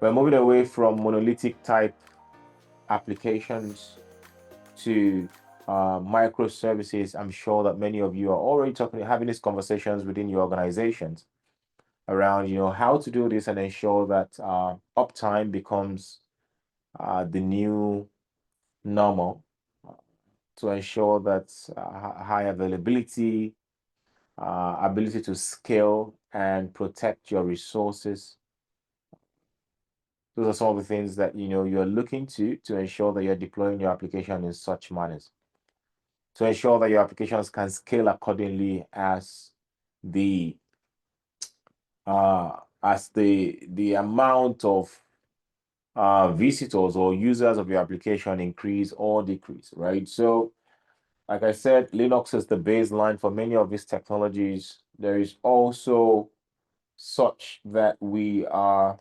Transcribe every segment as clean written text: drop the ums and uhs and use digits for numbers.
We're moving away from monolithic type applications to microservices. I'm sure that many of you are already having these conversations within your organizations around, how to do this and ensure that uptime becomes the new normal, to ensure that high availability, ability to scale and protect your resources. Those are some of the things that you're looking to ensure that you're deploying your application in such manners, to ensure that your applications can scale accordingly the as the amount of visitors or users of your application increase or decrease, right? So, like I said, Linux is the baseline for many of these technologies. There is also such that we are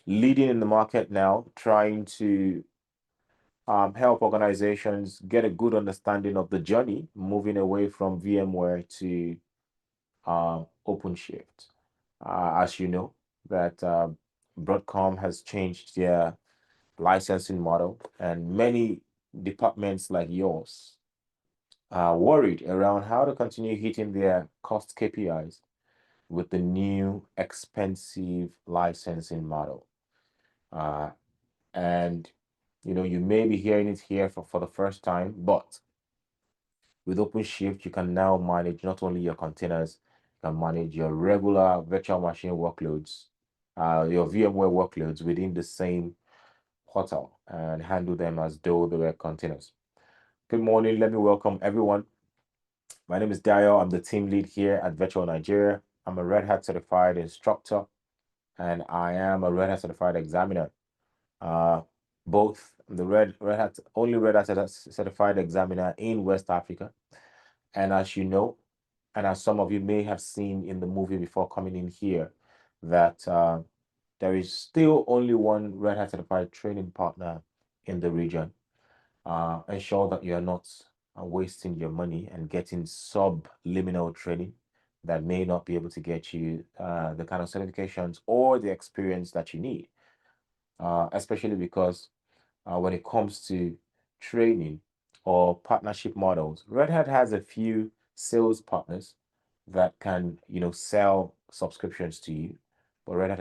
leading in the market now, trying to help organizations get a good understanding of the journey, moving away from VMware to OpenShift. As you know, that Broadcom has changed their licensing model, and many departments like yours are worried around how to continue hitting their cost KPIs with the new expensive licensing model. And you may be hearing it here for the first time, but with OpenShift, you can now manage not only your containers, you can manage your regular virtual machine workloads, your VMware workloads within the same portal and handle them as though they were containers. Good morning. Let me welcome everyone. My name is Dayo. I'm the team lead here at Virtual Nigeria. I'm a Red Hat certified instructor, and I am a Red Hat certified examiner. Both the only Red Hat certified examiner in West Africa. And as you know, and as some of you may have seen in the movie before coming in here, that there is still only one Red Hat certified training partner in the region. Ensure that you're not wasting your money and getting subliminal training that may not be able to get you the kind of certifications or the experience that you need, especially because when it comes to training or partnership models, Red Hat has a few sales partners that can, sell subscriptions to you, but Red Hat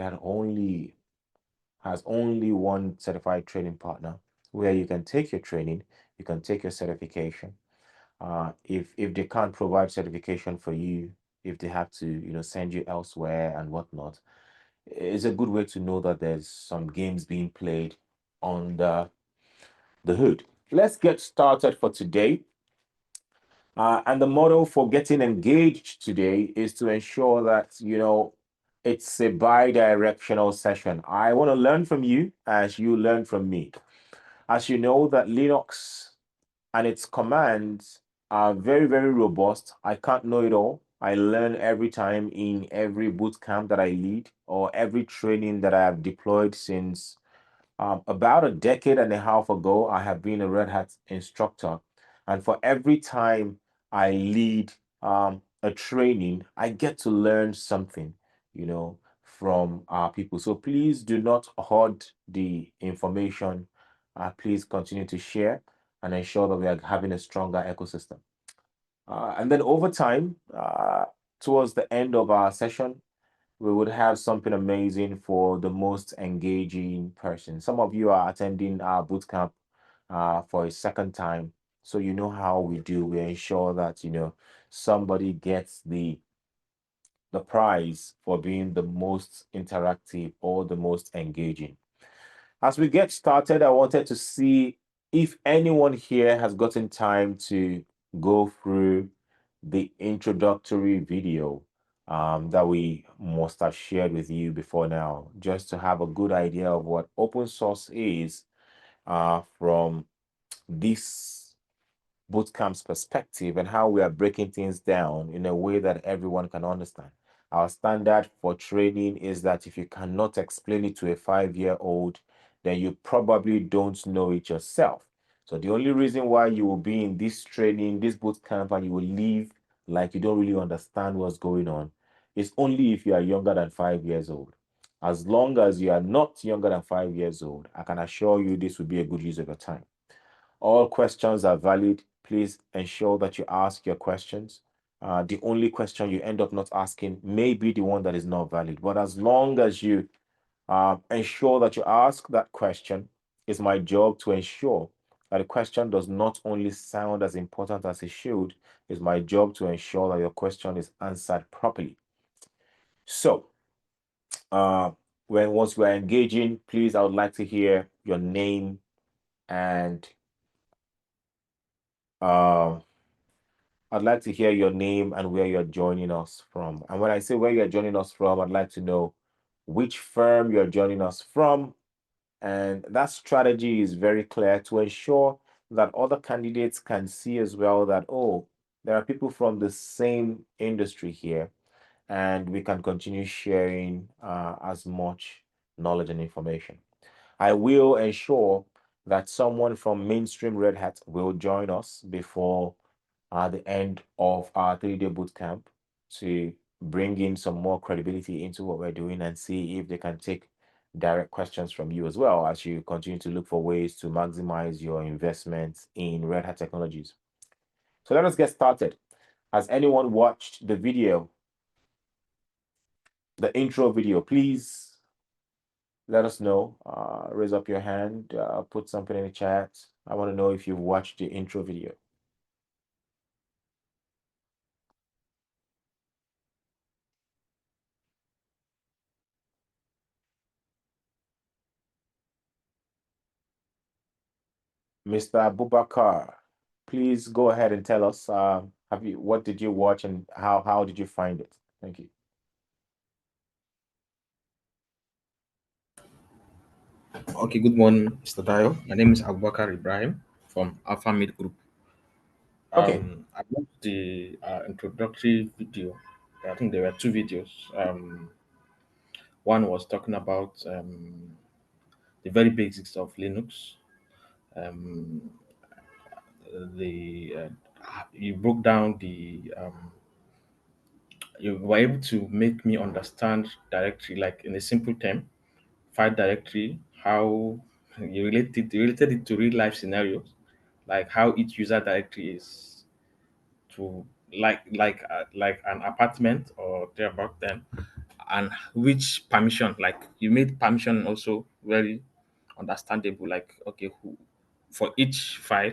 has only one certified training partner where you can take your training, you can take your certification. If they can't provide certification for you, if they have to, send you elsewhere and whatnot, it's a good way to know that there's some games being played on the hood. Let's get started for today. And the model for getting engaged today is to ensure that, it's a bi-directional session. I want to learn from you as you learn from me. As you know, that Linux and its commands are very, very robust. I can't know it all. I learn every time in every bootcamp that I lead or every training that I have deployed since about a decade and a half ago. I have been a Red Hat instructor. And for every time I lead a training, I get to learn something, from our people. So please do not hoard the information. Please continue to share and ensure that we are having a stronger ecosystem. And then over time, towards the end of our session, we would have something amazing for the most engaging person. Some of you are attending our bootcamp for a second time, so you know how we do. We ensure that somebody gets the prize for being the most interactive or the most engaging. As we get started, I wanted to see if anyone here has gotten time to go through the introductory video that we must have shared with you before now, just to have a good idea of what open source is from this bootcamp's perspective and how we are breaking things down in a way that everyone can understand. Our standard for training is that if you cannot explain it to a 5-year-old, then you probably don't know it yourself. So the only reason why you will be in this training, this bootcamp, and you will leave like you don't really understand what's going on is only if you are younger than 5 years old. As long as you are not younger than 5 years old, I can assure you this will be a good use of your time. All questions are valid. Please ensure that you ask your questions. The only question you end up not asking may be the one that is not valid. But as long as you ensure that you ask that question, it's my job to ensure that the question does not only sound as important as it should. It's my job to ensure that your question is answered properly. So, once we're engaging, please, I would like to hear your name and I'd like to hear your name and where you're joining us from. And when I say where you're joining us from, I'd like to know which firm you're joining us from. And that strategy is very clear to ensure that other candidates can see as well that, oh, there are people from the same industry here, and we can continue sharing as much knowledge and information. I will ensure that someone from mainstream Red Hat will join us before the end of our 3-day bootcamp to bring in some more credibility into what we're doing and see if they can take direct questions from you as well as you continue to look for ways to maximize your investments in Red Hat technologies. So let us get started. Has anyone watched the video, the intro video? Please let us know. Raise up your hand, put something in the chat. I want to know if you've watched the intro video. Mr. Abubakar, please go ahead and tell us, what did you watch and how did you find it? Thank you. Okay, good morning, Mr. Dayo. My name is Abubakar Ibrahim from Alpha Mid Group. Okay. I watched the introductory video. I think there were two videos. One was talking about the very basics of Linux. Um, the You broke down you were able to make me understand directory, like in a simple term, file directory, how you related it to real life scenarios, like how each user directory is to like an apartment or thereabout then, and which permission, like you made permission also very understandable, like okay, who for each file,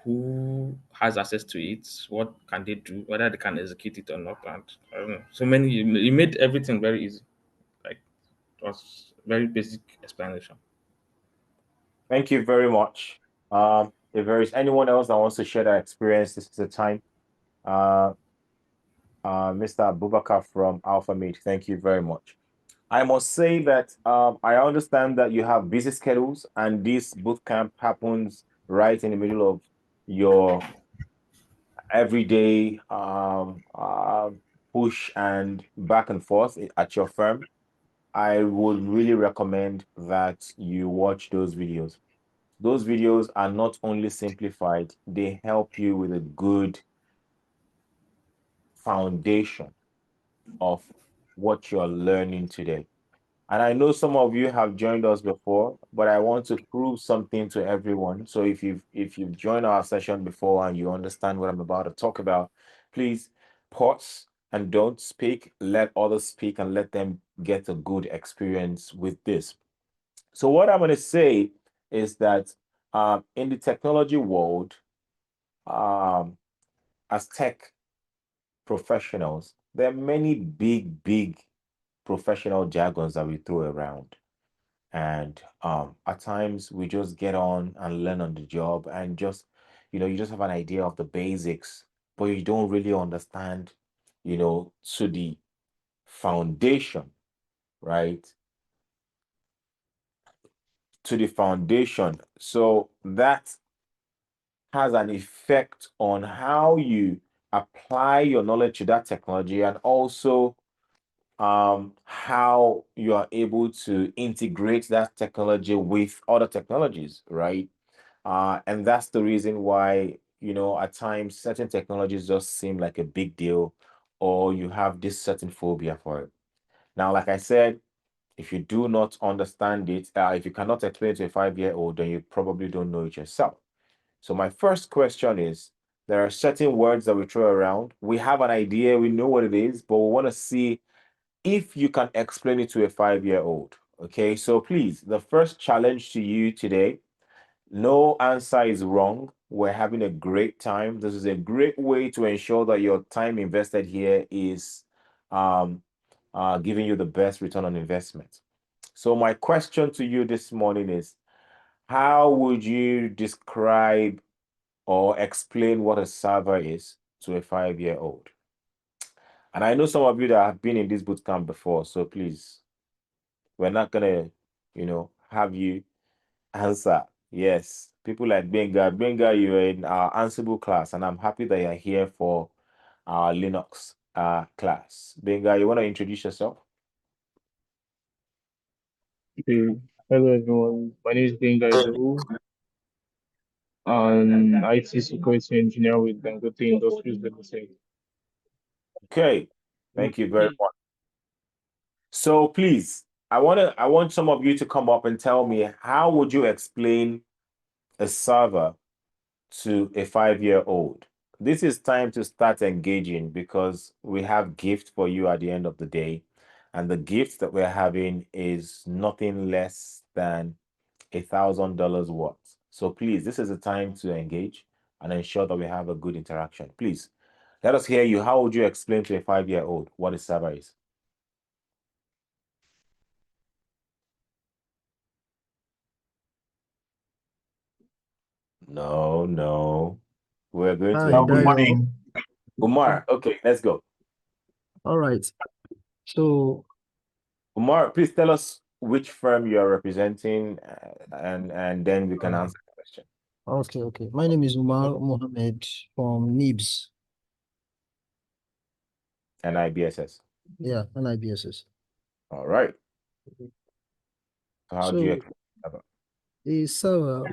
who has access to it, what can they do, whether they can execute it or not, and I don't know, so many, you made everything very easy, like it was very basic explanation. Thank you very much. If there is anyone else that wants to share their experience, this is the time. Uh, Mr. Abubakar from Alpha Mate, thank you very much. I must say that I understand that you have busy schedules and this bootcamp happens right in the middle of your everyday push and back and forth at your firm. I would really recommend that you watch those videos. Those videos are not only simplified, they help you with a good foundation of what you're learning today. And I know some of you have joined us before, but I want to prove something to everyone. So if you've joined our session before and you understand what I'm about to talk about, please pause and don't speak. Let others speak and let them get a good experience with this. So what I'm going to say is that in the technology world, um, as tech professionals, there are many big professional jargons that we throw around. And at times we just get on and learn on the job and just, you just have an idea of the basics, but you don't really understand, to the foundation, right? To the foundation. So that has an effect on how you apply your knowledge to that technology and also how you are able to integrate that technology with other technologies, right? And that's the reason why, at times certain technologies just seem like a big deal or you have this certain phobia for it. Now, like I said, If you do not understand it, if you cannot explain it to a 5-year-old, then you probably don't know it yourself. So my first question is, there are certain words that we throw around. We have an idea, we know what it is, but we want to see if you can explain it to a 5-year-old. Okay, so please, the first challenge to you today, no answer is wrong. We're having a great time. This is a great way to ensure that your time invested here is giving you the best return on investment. So my question to you this morning is, how would you describe or explain what a server is to a 5-year-old? And I know some of you that have been in this bootcamp before, so please, we're not gonna, have you answer. Yes, people like Benga, you're in our Ansible class, and I'm happy that you're here for our Linux class. Benga, you want to introduce yourself? Okay. Hello everyone. My name is Benga Idowu. I'm an IT security engineer with Dangote Industries Limited. Okay, thank you very much. So please, I want some of you to come up and tell me, how would you explain a server to a 5-year-old? This is time to start engaging because we have gift for you at the end of the day. And the gift that we're having is nothing less than $1,000 worth. So please, this is the time to engage and ensure that we have a good interaction. Please, let us hear you. How would you explain to a 5-year-old what a server is? No. We're going to Hi, engage. good morning. Umar, okay, let's go. All right. So, Umar, please tell us which firm you are representing, and then we can answer the question. okay. My name is Umar Mohammed from NIBS. And IBSS. Yeah, and IBSS. All right. So how do you So, explain that? a server,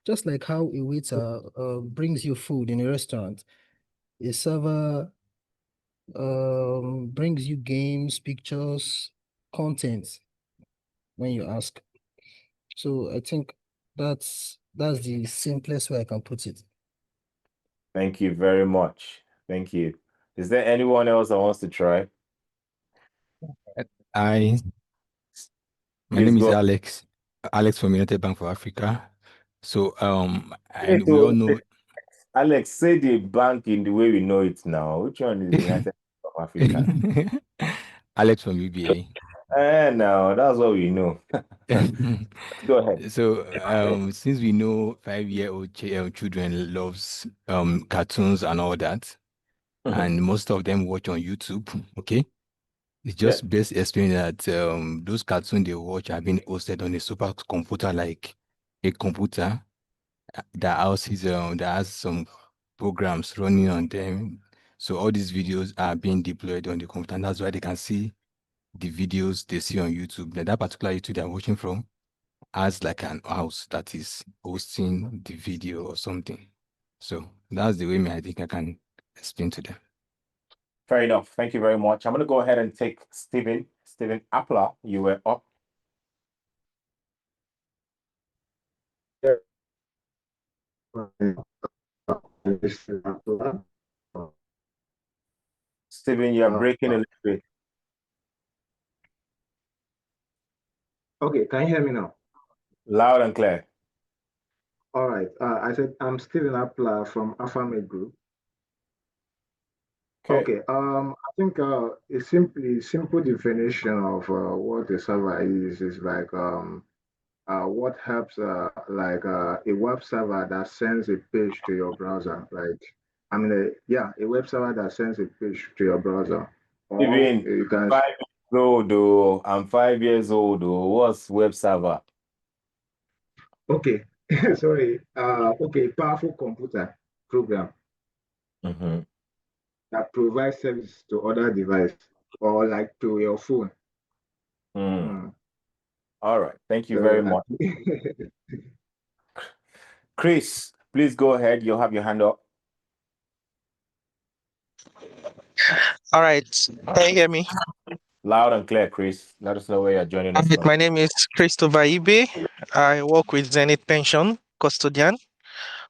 just like how a waiter brings you food in a restaurant, a server brings you games, pictures, content when you ask. So, I think that's the simplest way I can put it. Thank you very much. Thank you. Is there anyone else that wants to try? Hi, my Please name is go. Alex from United Bank for Africa. So Wait, we all know Alex, say the bank in the way we know it now. Which one is the United States of Africa? Alex from UBA. No, that's what we know. Go ahead. So since we know 5-year-old children loves cartoons and all that, and most of them watch on YouTube, okay? It's Yeah. just best explain that those cartoons they watch are being hosted on a supercomputer, like a computer that has some programs running on them. So all these videos are being deployed on the computer, and that's why they can see the videos they see on YouTube. That particular YouTube they're watching from has like an house that is hosting the video or something. So that's the way I think I can explain to them. Fair enough. Thank you very much. I'm going to go ahead and take Stephen Appler. You were up. Stephen, you're breaking a little bit. Okay, can you hear me now? Loud and clear. All right. I said I'm Stephen Appler from Alphamate Group. Okay. I think a simple definition of what a server is like what helps like a web server that sends a page to your browser. Like a web server that sends a page to your browser. Or Stephen, you can 5 years old, though. I'm 5 years old, though. What's web server? okay. Sorry. Okay, powerful computer program that provides service to other device or like to your phone. All right. Thank you So very much. Chris, please go ahead. You'll have your hand up. All right. Can you hear me? Loud and clear, Chris. Let us know where you're joining us Alright, from. my name is Christopher Ibe. I work with Zenith Pension Custodian,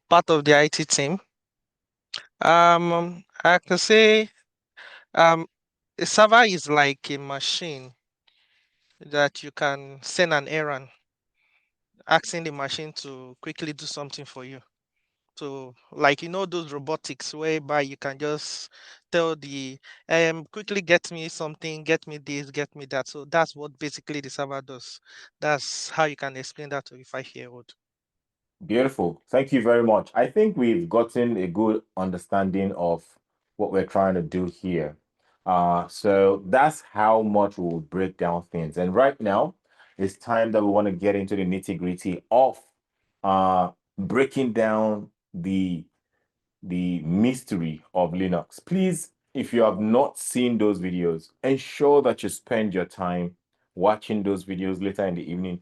part of the IT team. I can say um, a server is like a machine that you can send an errand, asking the machine to quickly do something for you. So, like those robotics whereby you can just tell the quickly get me something, get me this, get me that. So that's what basically the server does. That's how you can explain that to a 5-year-old. Beautiful. Thank you very much. I think we've gotten a good understanding of what we're trying to do here. So that's how much we'll break down things. And right now, it's time that we want to get into the nitty-gritty of breaking down the mystery of Linux. Please, if you have not seen those videos, ensure that you spend your time watching those videos later in the evening.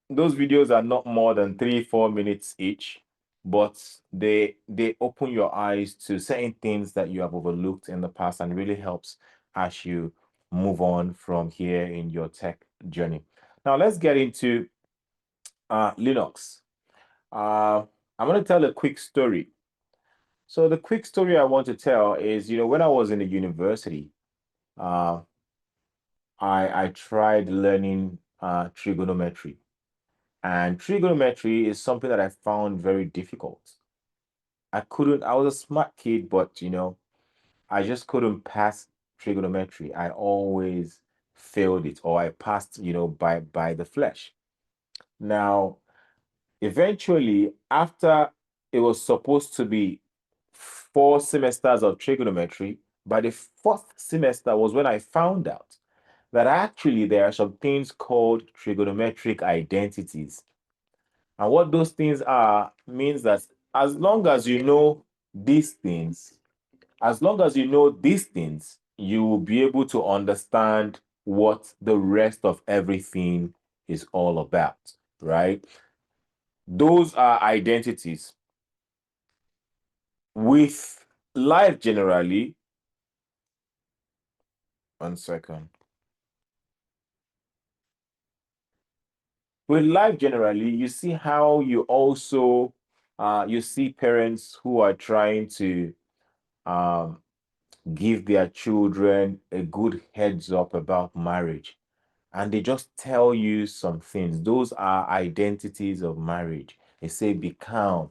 Those videos are not more than 3-4 minutes each, but they open your eyes to certain things that you have overlooked in the past and really helps as you move on from here in your tech journey. Now let's get into Linux. I'm going to tell a quick story. So the quick story I want to tell is, when I was in the university, uh, I tried learning trigonometry. And trigonometry is something that I found very difficult. I was a smart kid, but I just couldn't pass trigonometry. I always failed it, or I passed, by the flesh. Now, eventually, after it was supposed to be 4 semesters of trigonometry, by the fourth semester was when I found out that actually there are some things called trigonometric identities. And what those things are means that as long as you know these things, as long as you know these things, you will be able to understand what the rest of everything is all about, right? Those are identities. With life generally, one second. With life generally, you see how you also you see parents who are trying to um, give their children a good heads up about marriage, and they just tell you some things. Those are identities of marriage. They say be calm,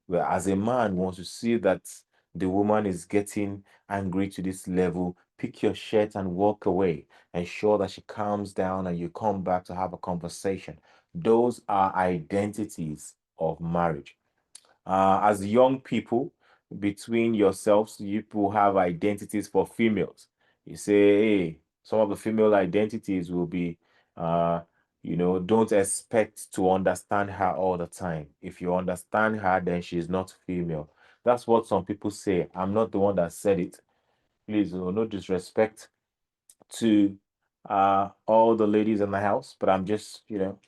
where as a man wants to see that the woman is getting angry to this level, pick your shirt and walk away. Ensure that she calms down and you come back to have a conversation. Those are identities of marriage. As young people, between yourselves, you people have identities for females. You say, hey, some of the female identities will be, don't expect to understand her all the time. If you understand her, then she's not female. That's what some people say. I'm not the one that said it. Please, no disrespect to all the ladies in the house, but I'm just,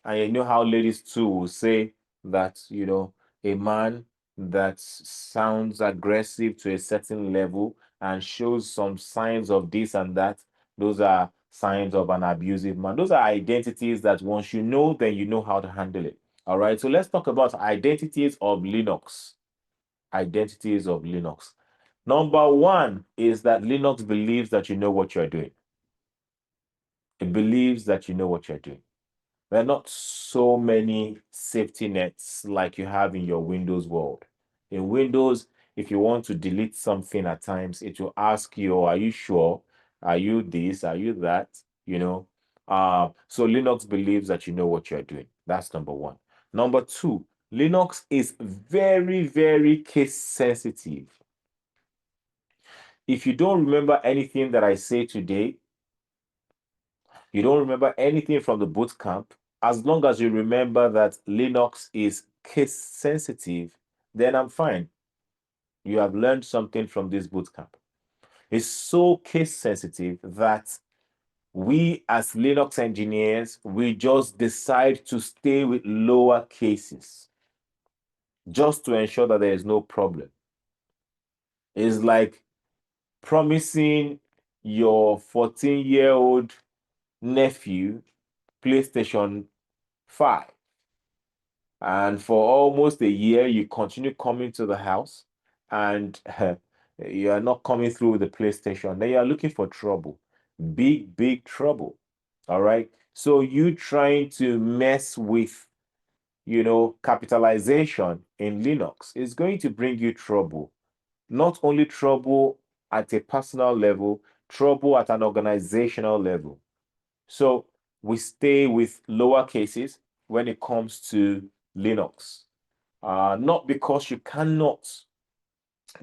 I know how ladies too will say that, a man that sounds aggressive to a certain level and shows some signs of this and that, those are signs of an abusive man. Those are identities that once you know, then you know how to handle it. All right, so let's talk about identities of Linux. Identities of Linux. Number one is that Linux believes that you know what you're doing. It believes that you know what you're doing. There are not so many safety nets like you have in your Windows world. In Windows, if you want to delete something at times, it will ask you, are you sure? Are you this? Are you that? So Linux believes that you know what you're doing. That's number one. Number two, Linux is very, very case sensitive. If you don't remember anything that I say today, you don't remember anything from the bootcamp, as long as you remember that Linux is case sensitive, then I'm fine. You have learned something from this bootcamp. It's so case sensitive that we as Linux engineers, we just decide to stay with lower cases just to ensure that there is no problem. It's like promising your 14-year-old nephew PlayStation 5. And for almost a year, you continue coming to the house and you are not coming through with the PlayStation. Then you are looking for trouble. Big, big trouble. All right. So you trying to mess with, capitalization in Linux is going to bring you trouble. Not only trouble at a personal level, trouble at an organizational level. So we stay with lower cases when it comes to Linux. Not because you cannot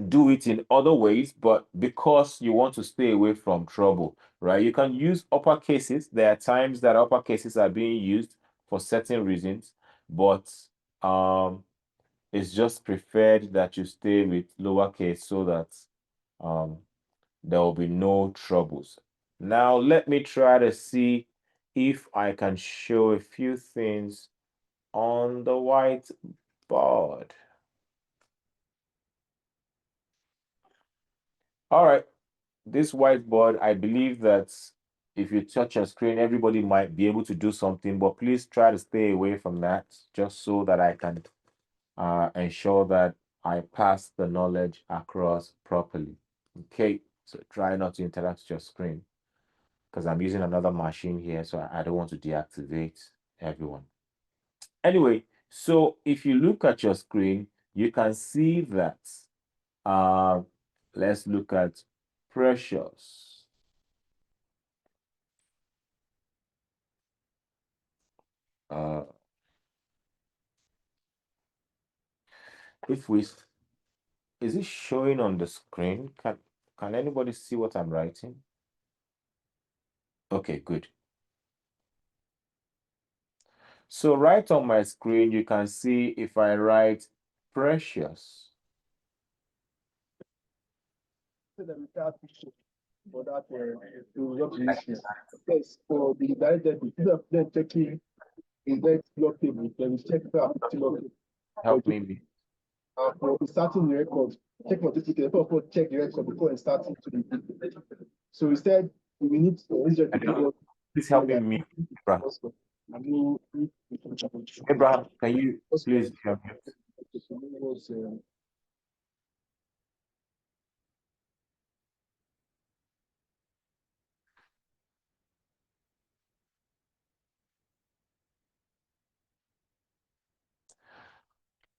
do it in other ways, but because you want to stay away from trouble, right? You can use upper cases. There are times that upper cases are being used for certain reasons, but it's just preferred that you stay with lowercase so that there will be no troubles. Now, let me try to see if I can show a few things on the whiteboard. All right, this whiteboard, I believe that if you touch a screen, everybody might be able to do something, but please try to stay away from that just so that I can ensure that I pass the knowledge across properly. Okay, so try not to interact with your screen because I'm using another machine here, so I don't want to deactivate everyone. Anyway, so if you look at your screen, you can see that, let's look at Precious. If we, is it showing on the screen? Can anybody see what I'm writing? Okay, good. So right on my screen, you can see if I write Precious. For that, yes, for the direct debit, instead of them checking is that blockable, then we check that blockable. Help me. For starting the record, check for this ticket, check the record before starting to the. So instead, we need to Please help me, Abraham. Abraham, can you please help me?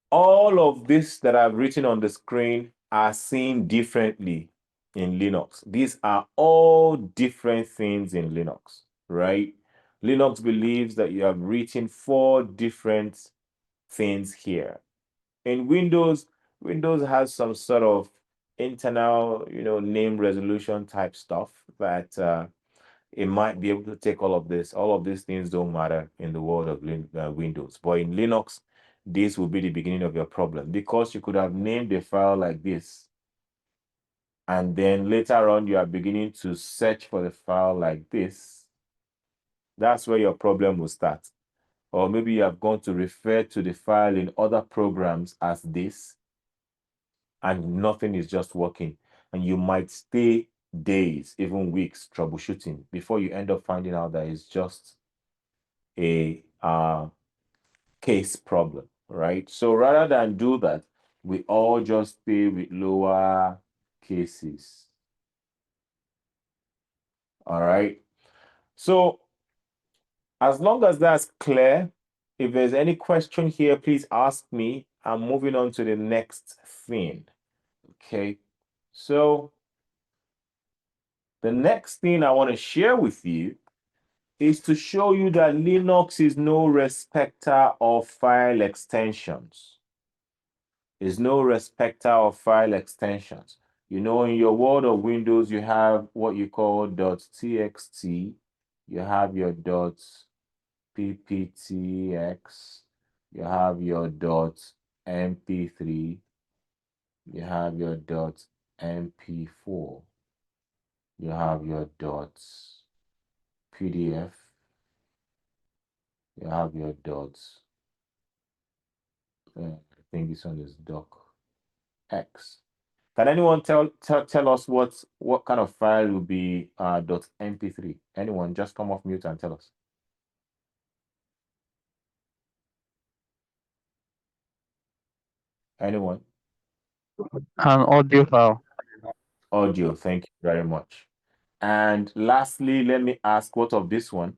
All of this that I've written on the screen are seen differently in Linux. These are all different things in Linux, right? Linux believes that you have written 4 different things here. In Windows, Windows has some sort of internal, name resolution type stuff that it might be able to take all of this. All of these things don't matter in the world of Windows. But in Linux, this will be the beginning of your problem because you could have named a file like this. And then later on, you are beginning to search for the file like this. That's where your problem will start. Or maybe you have gone to refer to the file in other programs as this, and nothing is just working. And you might stay days, even weeks, troubleshooting before you end up finding out that it's just a case problem, right? So rather than do that, we all just stay with lower cases. All right. So as long as that's clear, if there's any question here, please ask me. I'm moving on to the next thing. Okay. So the next thing I want to share with you is to show you that Linux is no respecter of file extensions. Is no respecter of file extensions. In your world of Windows, you have what you call .txt, you have your .pptx, you have your .mp3, you have your .mp4, you have your .pdf, you have your I think this one is docx. Can anyone tell us what kind of file will be .mp3? Anyone, just come off mute and tell us. Anyone? An audio file. Audio, thank you very much. And lastly, let me ask, what of this one?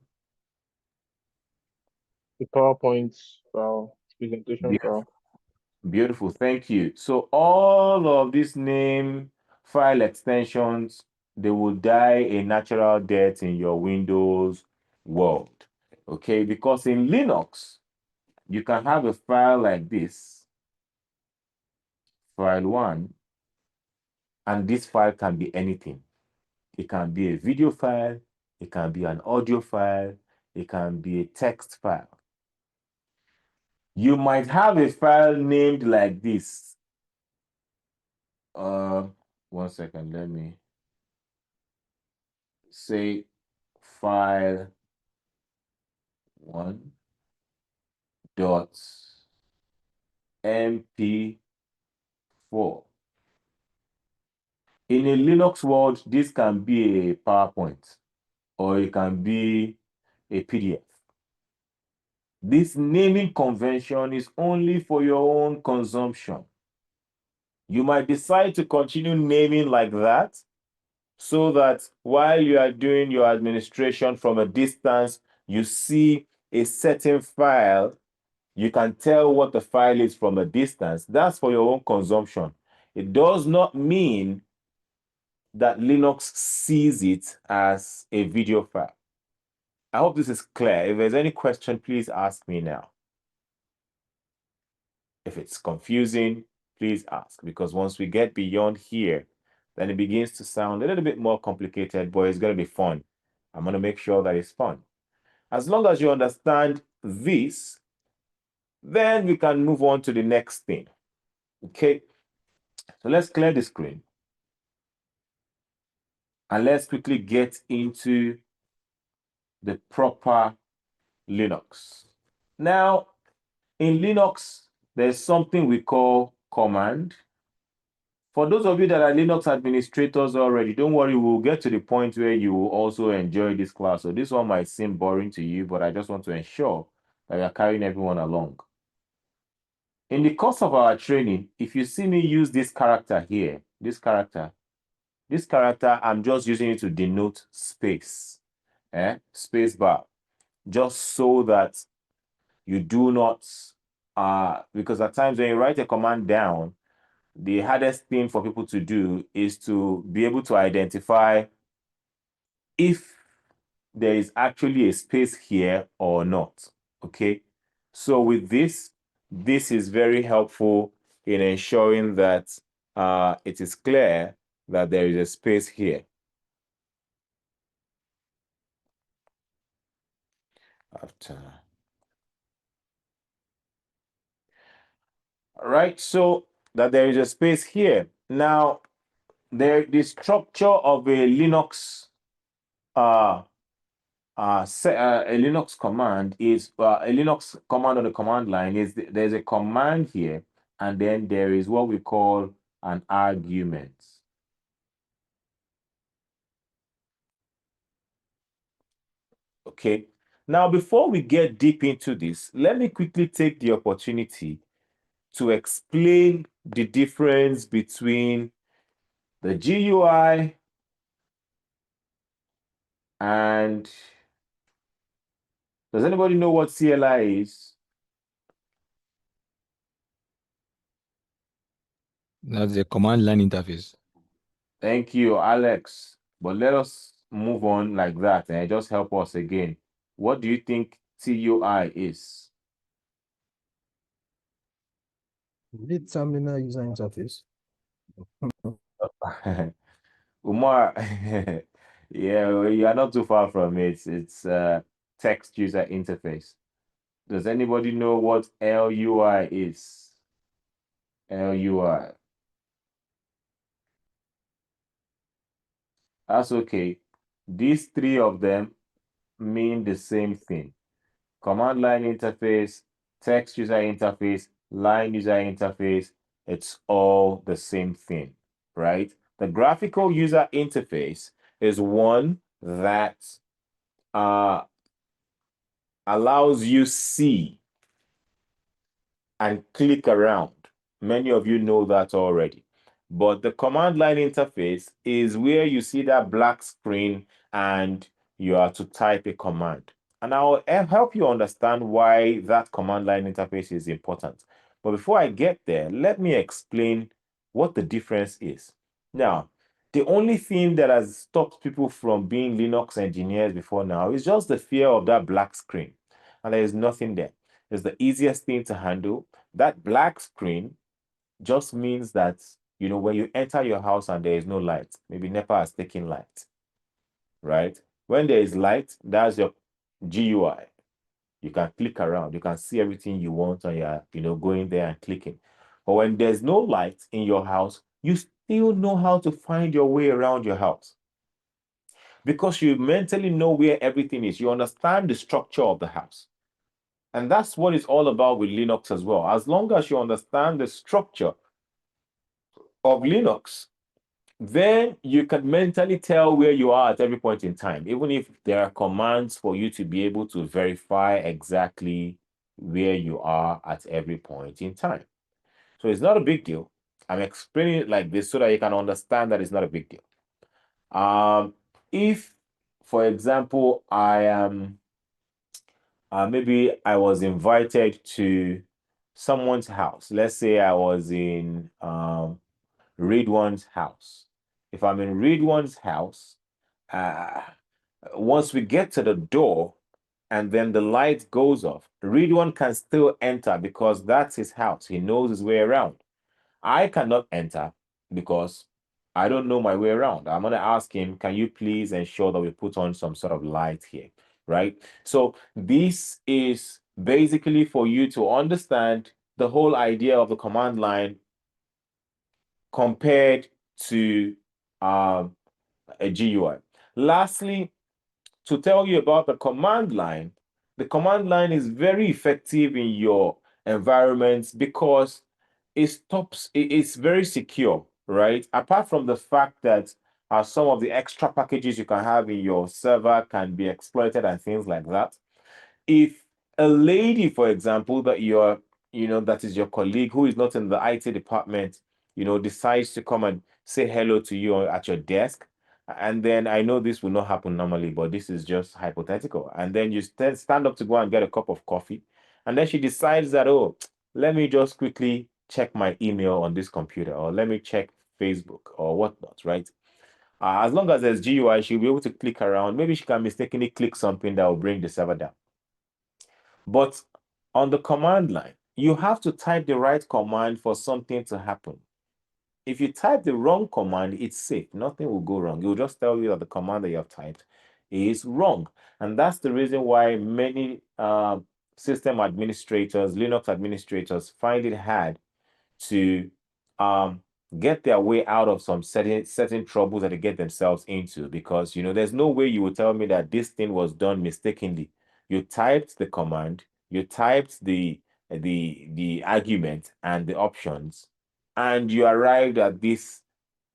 The PowerPoint file, presentation file. Beautiful, thank you. So all of these name file extensions, they will die a natural death in your Windows world, okay? Because in Linux, you can have a file like this, file 1, and this file can be anything. It can be a video file, it can be an audio file, it can be a text file. You might have a file named like this. 1 second, let me say file 1 dot mp4. In a Linux world, this can be a PowerPoint or it can be a PDF. This naming convention is only for your own consumption. You might decide to continue naming like that so that while you are doing your administration from a distance, you see a certain file, you can tell what the file is from a distance. That's for your own consumption. It does not mean that Linux sees it as a video file. I hope this is clear. If there's any question, please ask me now. If it's confusing, please ask, because once we get beyond here, then it begins to sound a little bit more complicated, but it's going to be fun. I'm going to make sure that it's fun. As long as you understand this, then we can move on to the next thing. Okay, so let's clear the screen. And let's quickly get into the proper Linux. Now, in Linux, there's something we call command. For those of you that are Linux administrators already, don't worry, we'll get to the point where you will also enjoy this class. So this one might seem boring to you, but I just want to ensure that you're carrying everyone along. In the course of our training, if you see me use this character here, this character, I'm just using it to denote space, space bar, just so that you do not, because at times when you write a command down, the hardest thing for people to do is to be able to identify if there is actually a space here or not, okay? So with this is very helpful in ensuring that it is clear that there is a space here. After. All right, so that there is a space here. Now, the structure of a Linux a Linux command is a Linux command on the command line is there's a command here, and then there is what we call an argument. Okay. Now, before we get deep into this, let me quickly take the opportunity to explain the difference between the GUI and does anybody know what CLI is? That's the command line interface. Thank you, Alex. But let us move on like that and just help us again. What do you think TUI is? The terminal user interface. Umar, yeah, well, you are not too far from it. It's text user interface. Does anybody know what LUI is? LUI. That's okay. These three of them mean the same thing. Command line interface, text user interface, line user interface, it's all the same thing. right? The graphical user interface is one that allows you see and click around. Many of you know that already. But the command line interface is where you see that black screen and you are to type a command. And I'll help you understand why that command line interface is important. But before I get there, let me explain what the difference is. Now, the only thing that has stopped people from being Linux engineers before now is just the fear of that black screen. And there is nothing there. It's the easiest thing to handle. That black screen just means that, you know, when you enter your house and there is no light, maybe NEPA has taken light, right? When there is light, that's your GUI. You can click around, you can see everything you want and you're, you know, going there and clicking. But when there's no light in your house, you still know how to find your way around your house because you mentally know where everything is. You understand the structure of the house. And that's what it's all about with Linux as well. As long as you understand the structure of Linux, then you can mentally tell where you are at every point in time, even if there are commands for you to be able to verify exactly where you are at every point in time. So it's not a big deal. I'm explaining it like this so that you can understand that it's not a big deal. If, for example, I am maybe I was invited to someone's house. Let's say I was in Ridwan's house. If I'm in Ridwan's house, once we get to the door and then the light goes off, Ridwan can still enter because that's his house. He knows his way around. I cannot enter because I don't know my way around. I'm going to ask him, can you please ensure that we put on some sort of light here, right? So this is basically for you to understand the whole idea of the command line compared to a GUI. Lastly, to tell you about the command line is very effective in your environments because it's very secure, right? Apart from the fact that some of the extra packages you can have in your server can be exploited and things like that. If a lady, for example, that you're, you know, that is your colleague who is not in the IT department, you know, decides to come and say hello to you at your desk, and then I know this will not happen normally, but this is just hypothetical. And then you stand up to go and get a cup of coffee, and then she decides that, oh, let me just quickly check my email on this computer, or let me check Facebook or whatnot, right? As long as there's GUI, she'll be able to click around. Maybe she can mistakenly click something that will bring the server down. But on the command line, you have to type the right command for something to happen. If you type the wrong command, it's safe. Nothing will go wrong. It will just tell you that the command that you have typed is wrong. And that's the reason why many system administrators, Linux administrators, find it hard to get their way out of some certain troubles that they get themselves into, because, you know, there's no way you will tell me that this thing was done mistakenly. You typed the command, you typed the argument and the options, and you arrived at this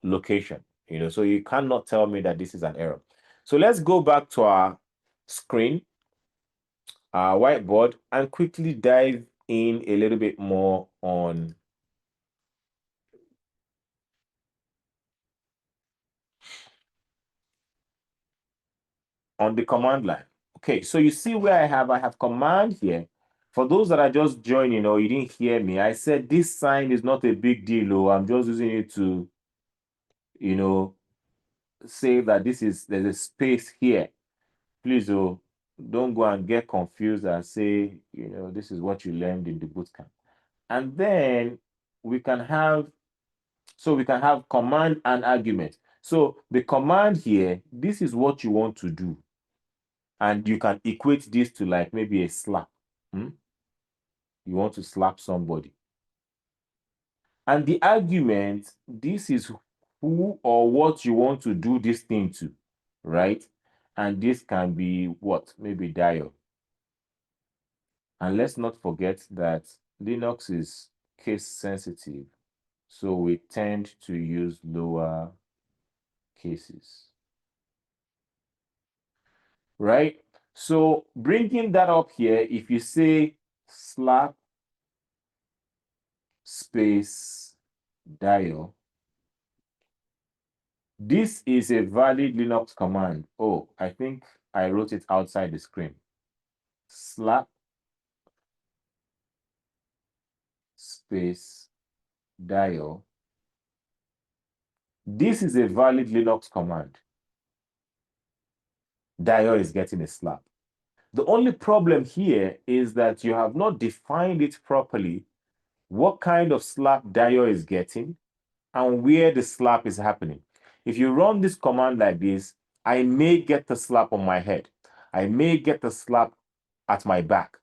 location, you know, so you cannot tell me that this is an error. So let's go back to our screen, our whiteboard, and quickly dive in a little bit more on the command line. Okay, so you see where I have command here. For those that are just joining or you didn't hear me, I said this sign is not a big deal. Oh, I'm just using it to, you know, say that there's a space here. Please, oh, don't go and get confused and say, you know, this is what you learned in the bootcamp. And then we can have command and argument. So the command here, this is what you want to do. And you can equate this to like maybe a slap. You want to slap somebody. And the argument, this is who or what you want to do this thing to, right? And this can be what? Maybe dial. And let's not forget that Linux is case sensitive. So we tend to use lower cases. Right? So bringing that up here, if you say slap space dial, this is a valid Linux command. Oh, I think I wrote it outside the screen. Slap space dial. This is a valid Linux command. Dial is getting a slap. The only problem here is that you have not defined it properly, what kind of slap dial is getting and where the slap is happening. If you run this command like this, I may get the slap on my head. I may get the slap at my back.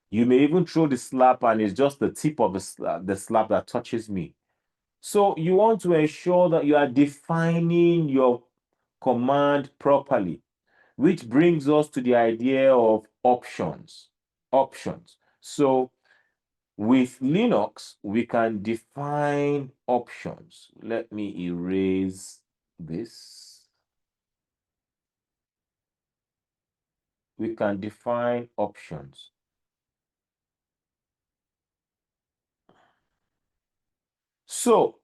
You may even throw the slap and it's just the tip of the slap that touches me. So you want to ensure that you are defining your command properly, which brings us to the idea of options. Options. So with Linux, we can define options. Let me erase this. We can define options. So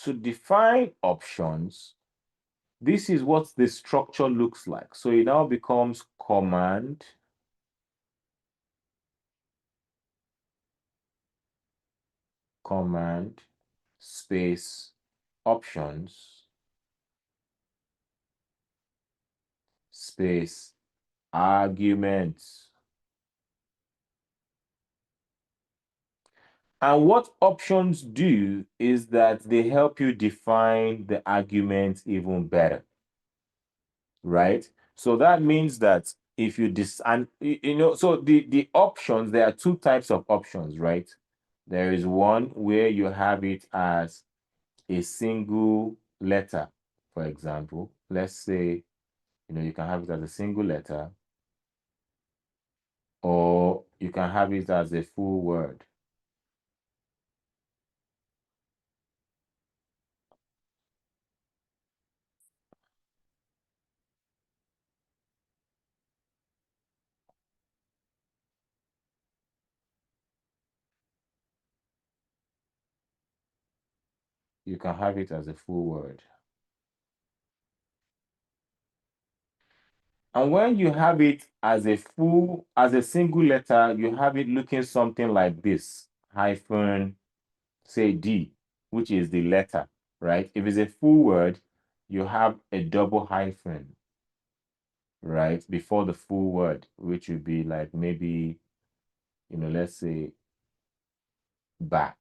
to define options, this is what the structure looks like. So it now becomes command space options space arguments. And what options do is that they help you define the argument even better, right? So that means that if you so the options, there are two types of options, right? There is one where you have it as a single letter, for example. Let's say, you can have it as a single letter, or you can have it as a full word. You can have it as a full word. And when you have it as a single letter, you have it looking something like this, hyphen, say D, which is the letter, right? If it's a full word, you have a double hyphen, right, before the full word, which would be like maybe, let's say back.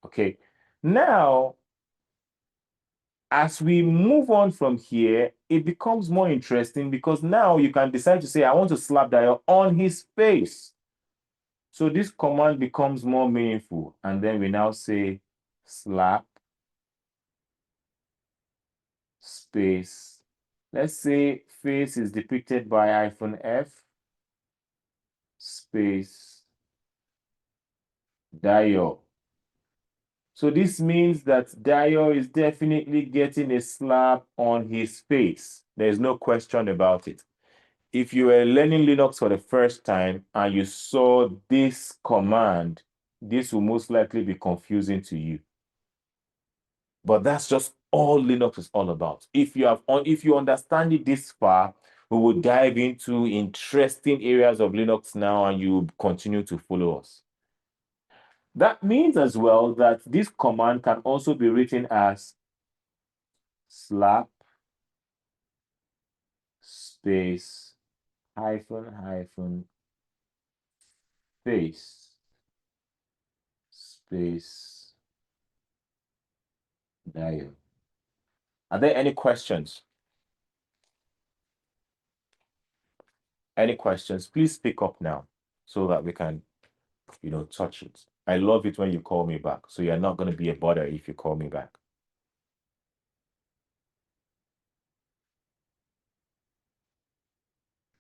Okay. Now, as we move on from here, it becomes more interesting because now you can decide to say, I want to slap dial on his face. So this command becomes more meaningful. And then we now say slap space. Let's say face is depicted by hyphen F space dial. So this means that Dio is definitely getting a slap on his face. There's no question about it. If you were learning Linux for the first time and you saw this command, this will most likely be confusing to you. But that's just all Linux is all about. If you understand it this far, we will dive into interesting areas of Linux now and you continue to follow us. That means as well that this command can also be written as slap space hyphen face space dial. Are there any questions? Any questions? Please speak up now so that we can, touch it. I love it when you call me back. So you're not going to be a bother if you call me back.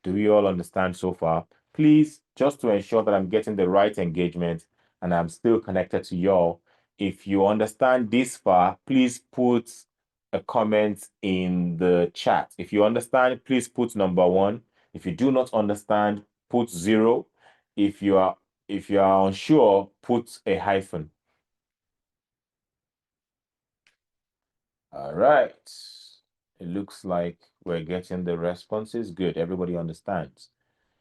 Do you all understand so far? Please, just to ensure that I'm getting the right engagement and I'm still connected to y'all, if you understand this far, please put a comment in the chat. If you understand, please put number 1. If you do not understand, put 0. If you are unsure, put a hyphen. All right. It looks like we're getting the responses. Good. Everybody understands.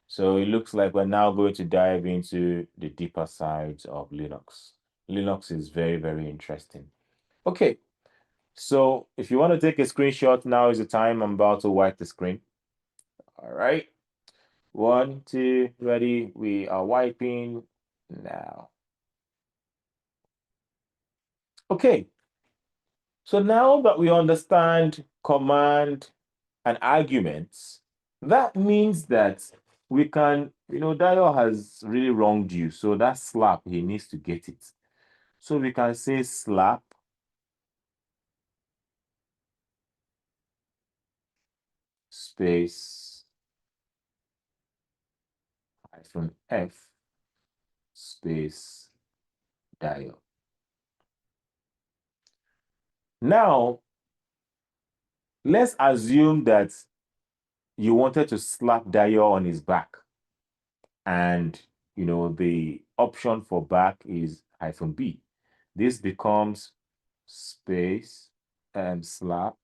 So it looks like we're now going to dive into the deeper sides of Linux. Linux is very, very interesting. Okay. So if you want to take a screenshot, now is the time. I'm about to wipe the screen. All right. 1, 2, ready. We are wiping now. Okay. So now that we understand command and arguments, that means that we can, Dio has really wronged you. So that slap, he needs to get it. So we can say slap space -F space Dio. Now, let's assume that you wanted to slap Dio on his back. And, the option for back is -B. This becomes space and slap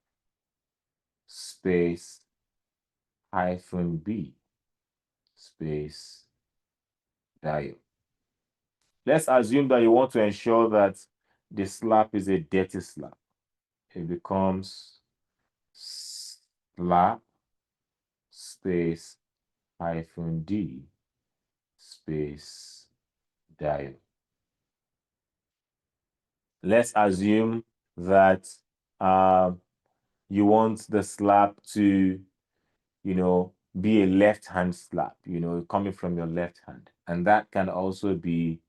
space -B space Dio. Let's assume that you want to ensure that the slap is a dirty slap. It becomes slap space -D space Dio. Let's assume that you want the slap to, be a left-hand slap, coming from your left hand. And that can also be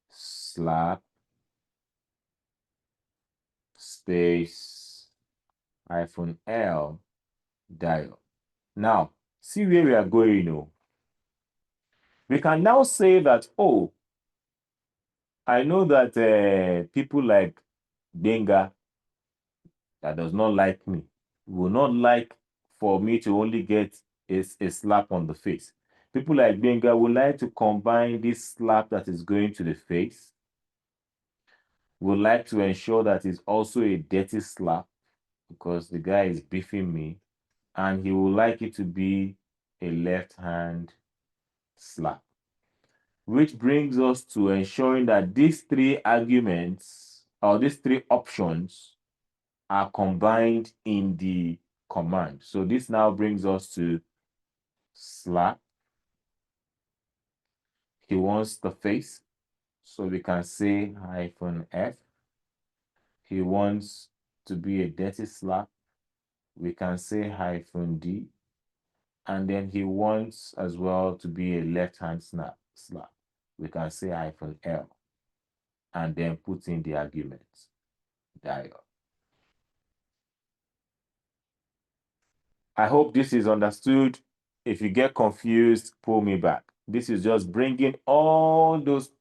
slap space -L Dio. Now, see where we are going, We can now say that, oh, I know that people like Benga, that does not like me, will not like for me to only get a slap on the face. People like Benga would like to combine this slap that is going to the face, would like to ensure that it's also a dirty slap because the guy is beefing me, and he would like it to be a left hand slap. Which brings us to ensuring that these 3 arguments or these 3 options are combined in the command. So this now brings us to slap. He wants the face, so we can say -F. He wants to be a dirty slap, we can say -D. And then he wants as well to be a left-hand slap, we can say -L. And then put in the arguments, Dio. I hope this is understood. If you get confused, pull me back. This is just bringing all those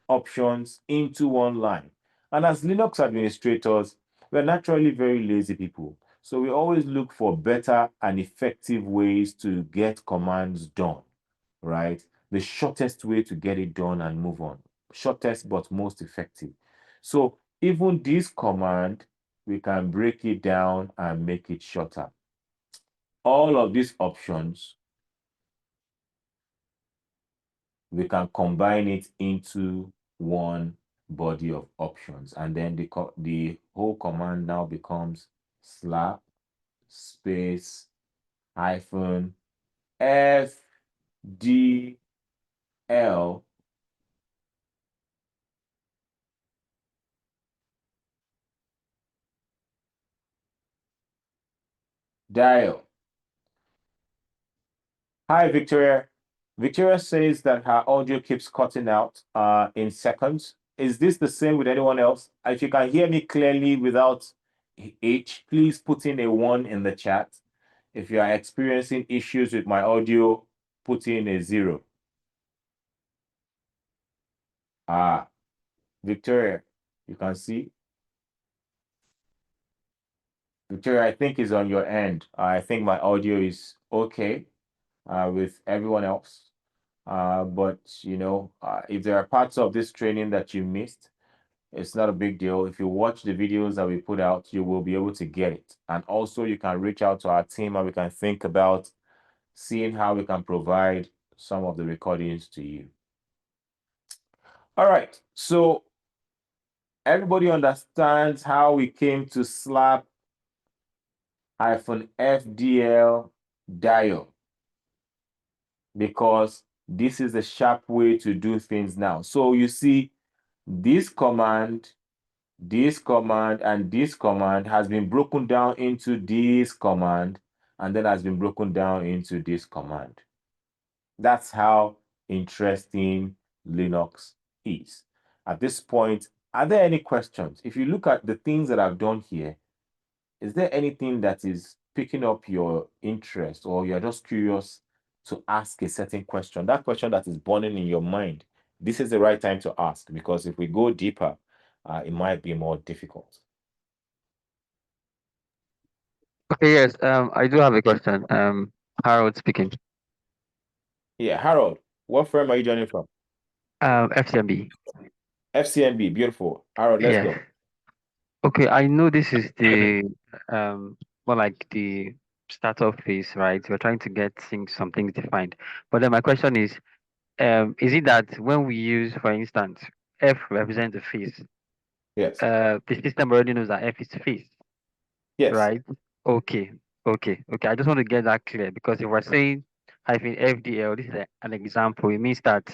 options into one line. And as Linux administrators, we're naturally very lazy people. So we always look for better and effective ways to get commands done, right? The shortest way to get it done and move on. Shortest but most effective. So even this command, we can break it down and make it shorter. All of these options, we can combine it into one body of options. And then the whole command now becomes slap space -FDL Dio. Hi, Victoria. Victoria says that her audio keeps cutting out in seconds. Is this the same with anyone else? If you can hear me clearly without H, please put in a 1 in the chat. If you are experiencing issues with my audio, put in a 0. Victoria, You can see. Victoria, I think is on your end. I think my audio is okay with everyone else. But if there are parts of this training that you missed, it's not a big deal. If you watch the videos that we put out, you will be able to get it. And also you can reach out to our team and we can think about seeing how we can provide some of the recordings to you. All right, so everybody understands how we came to slap -fdl dial, because this is the sharp way to do things now. So you see, this command, and this command has been broken down into this command, and then has been broken down into this command. That's how interesting Linux is. At this point, are there any questions? If you look at the things that I've done here, is there anything that is picking up your interest, or you're just curious to ask a certain question, that question that is burning in your mind? This is the right time to ask, because if we go deeper, it might be more difficult. Okay, yes. I do have a question. Harold speaking. Yeah, Harold, what firm are you joining from? FCMB. FCMB, beautiful. Harold, let's Yeah. go. Okay, I know this is the more like the startup phase, right? We're trying to get some things defined. But then my question is it that when we use, for instance, F represents the phase, Yes. the system already knows that F is phase, Yes. right? Okay, okay. I just want to get that clear, because if we're saying -fdl, this is an example. It means that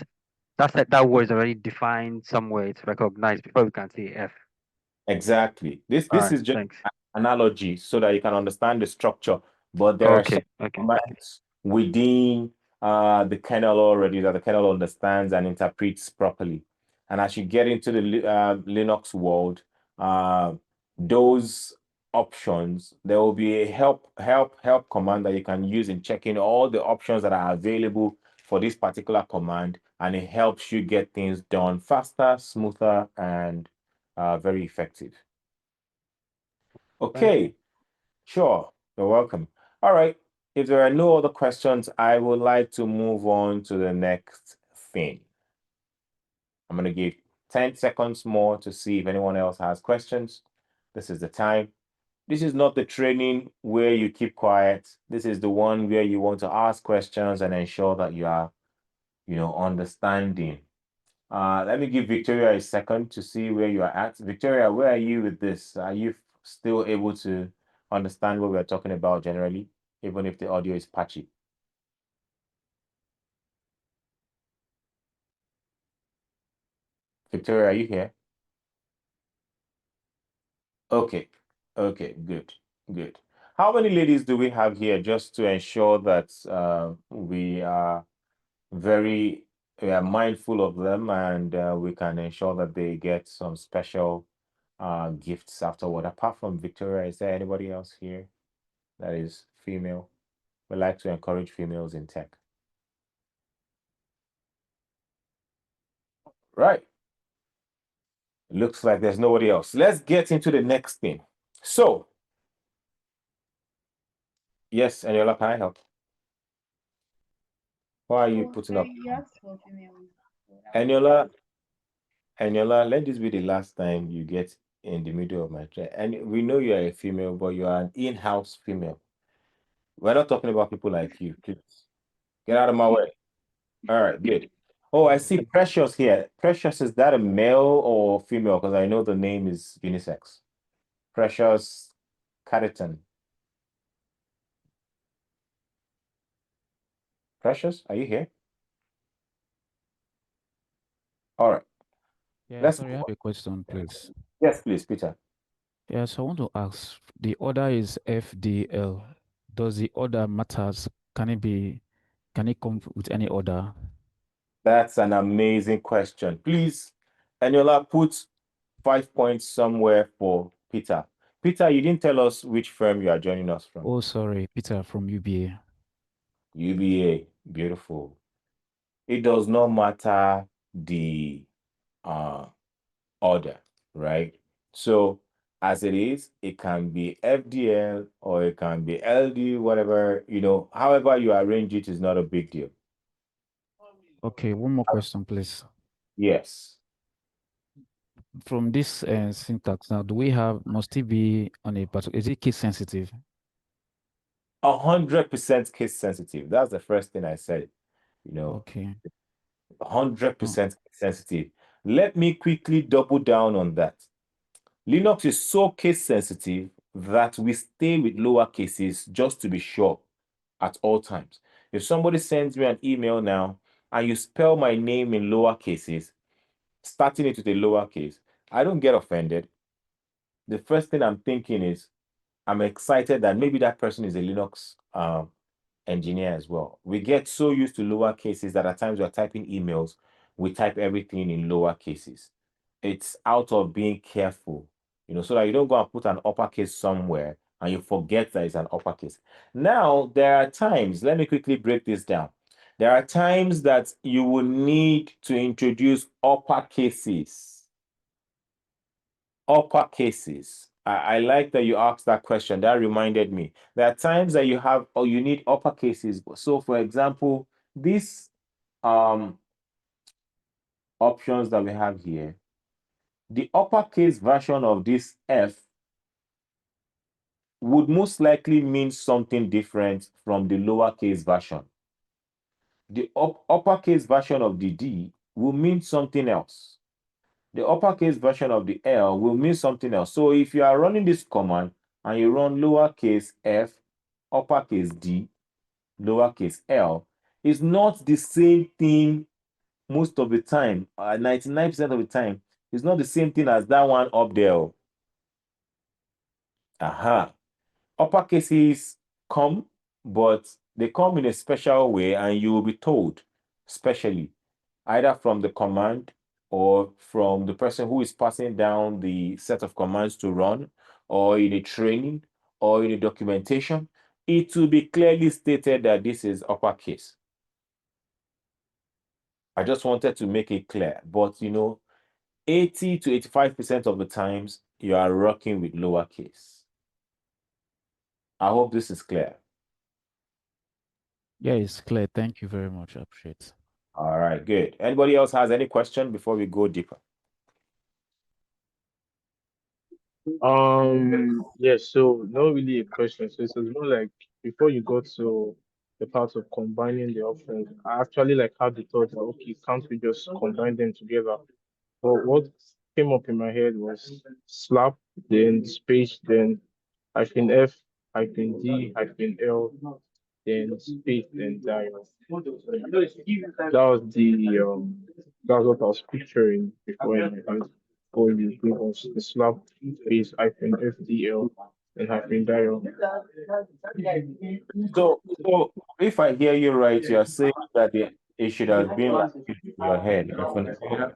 that word is already defined somewhere. It's recognized before we can say F. Exactly. This All right, is just thanks. an analogy so that you can understand the structure. But there are Okay, some okay. commands within the kernel already that the kernel understands and interprets properly. And as you get into the Linux world, those options, there will be a help command that you can use in checking all the options that are available for this particular command, and it helps you get things done faster, smoother, and very effective. Okay, sure, you're welcome. All right, if there are no other questions, I would like to move on to the next thing. I'm going to give 10 seconds more to see if anyone else has questions. This is the time. This is not the training where you keep quiet. This is the one where you want to ask questions and ensure that you are, understanding. Let me give Victoria a second to see where you are at. Victoria, where are you with this? Are you still able to understand what we're talking about generally, even if the audio is patchy? Victoria, are you here? Okay, good. How many ladies do we have here, just to ensure that we are mindful of them, and we can ensure that they get some special gifts afterward? Apart from Victoria, is there anybody else here that is female? We like to encourage females in tech. Right. Looks like there's nobody else. Let's get into the next thing. So, yes, Eniola, can I help? Why are you putting up? Eniola, let this be the last time you get in the middle of my chat. And we know you are a female, but you are an in-house female. We're not talking about people like you. Please get out of my way. All right, good. Oh, I see Precious here. Precious, is that a male or female? Because I know the name is unisex. Precious Catterton. Precious, are you here? All right. Yeah, Let's sorry, I have a question, please. Yes, please, Peter. Yes, I want to ask, the order is FDL. Does the order matters? Can it come with any order? That's an amazing question. Please, Eniola, put 5 points somewhere for Peter. Peter, you didn't tell us which firm you are joining us from. Oh, sorry, Peter from UBA. UBA, beautiful. It does not matter the order, right? So as it is, it can be FDL or it can be LD, whatever, however you arrange it is not a big deal. Okay, one more question, please. Yes. From this syntax now, do we have, must it be on a particular, is it case sensitive? 100% case sensitive. That's the first thing I said, Okay. 100% sensitive. Let me quickly double down on that. Linux is so case sensitive that we stay with lower cases just to be sure at all times. If somebody sends me an email now and you spell my name in lower cases, starting it with a lowercase, I don't get offended. The first thing I'm thinking is I'm excited that maybe that person is a Linux engineer as well. We get so used to lower cases that at times we're typing emails, we type everything in lower cases. It's out of being careful, so that you don't go and put an uppercase somewhere and you forget that it's an uppercase. Now, there are times, let me quickly break this down. There are times that you will need to introduce uppercases. Uppercases. I like that you asked that question. That reminded me. There are times that you have or you need uppercases. So, for example, these options that we have here, the uppercase version of this F would most likely mean something different from the lowercase version. The uppercase version of the D will mean something else. The uppercase version of the L will mean something else. So if you are running this command and you run lowercase f, uppercase D, lowercase l, it's not the same thing most of the time. 99% of the time, it's not the same thing as that one up there. Aha. Uppercases come, but they come in a special way, and you will be told, specially, either from the command or from the person who is passing down the set of commands to run, or in a training, or in a documentation. It will be clearly stated that this is uppercase. I just wanted to make it clear, but 80 to 85% of the times you are working with lowercase. I hope this is clear. Yeah, it's clear. Thank you very much. I appreciate it. All right, good. Anybody else has any question before we go deeper? Yes, so not really a question. So it was more like before you got to the part of combining the options, I actually like had the thought that okay, can't we just combine them together? But what came up in my head was slap, then space, then hyphen F, hyphen D, hyphen L, then space, then dial. That was what I was picturing before in my head. Or you give us the slap space hyphen FDL and hyphen dial. So if I hear you right, you're saying that it should have been like this in your head. iPhone F,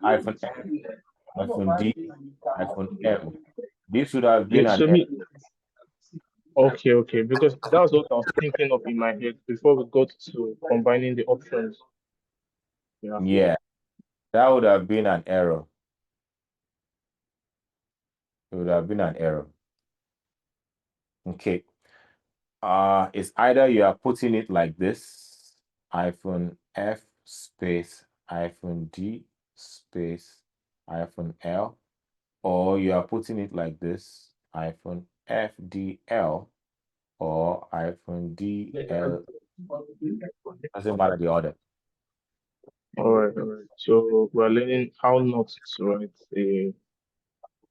iPhone D, iPhone M. This would have been Yeah, an so F. okay, because that's what I was thinking of in my head before we got to combining the options. Yeah. Yeah, that would have been an error. It would have been an error. Okay. It's either you are putting it like this, iPhone F space iPhone D space iPhone L, or you are putting it like this, iPhone FDL or iPhone DL. Doesn't matter the order. All right, all right. So we're learning how not to write a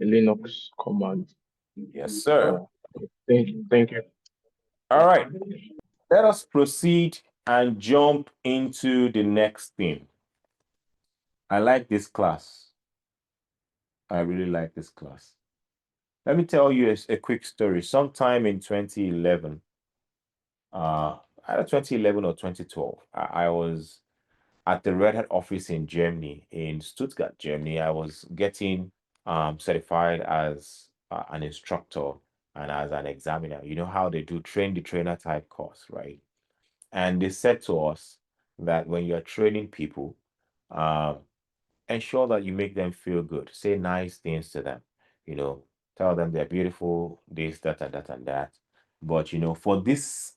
Linux command. Yes, sir. Thank you. All right. Let us proceed and jump into the next thing. I like this class. I really like this class. Let me tell you a quick story. Sometime in 2011, either 2011 or 2012, I was at the Red Hat office in Germany, in Stuttgart, Germany. I was getting certified as an instructor and as an examiner. You know how they do train the trainer type course, right? And they said to us that when you're training people, ensure that you make them feel good. Say nice things to them. you know, tell them they're beautiful, this, that, and that, and that. But, for this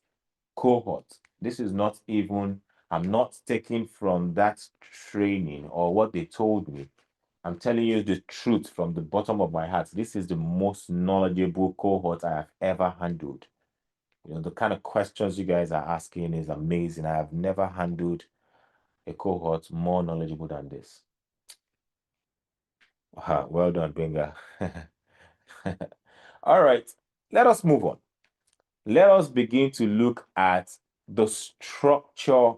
cohort, this is not even, I'm not taking from that training or what they told me. I'm telling you the truth from the bottom of my heart. This is the most knowledgeable cohort I have ever handled. The kind of questions you guys are asking is amazing. I have never handled a cohort more knowledgeable than this. Well done, Benga. All right, let us move on. Let us begin to look at the structure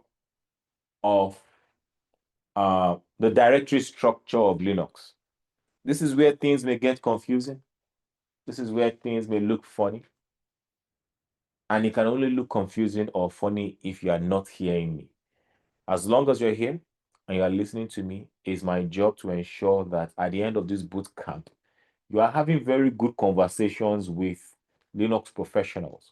of the directory structure of Linux. This is where things may get confusing. This is where things may look funny. And it can only look confusing or funny if you are not hearing me. As long as you're here and you are listening to me, it's my job to ensure that at the end of this boot camp, you are having very good conversations with Linux professionals.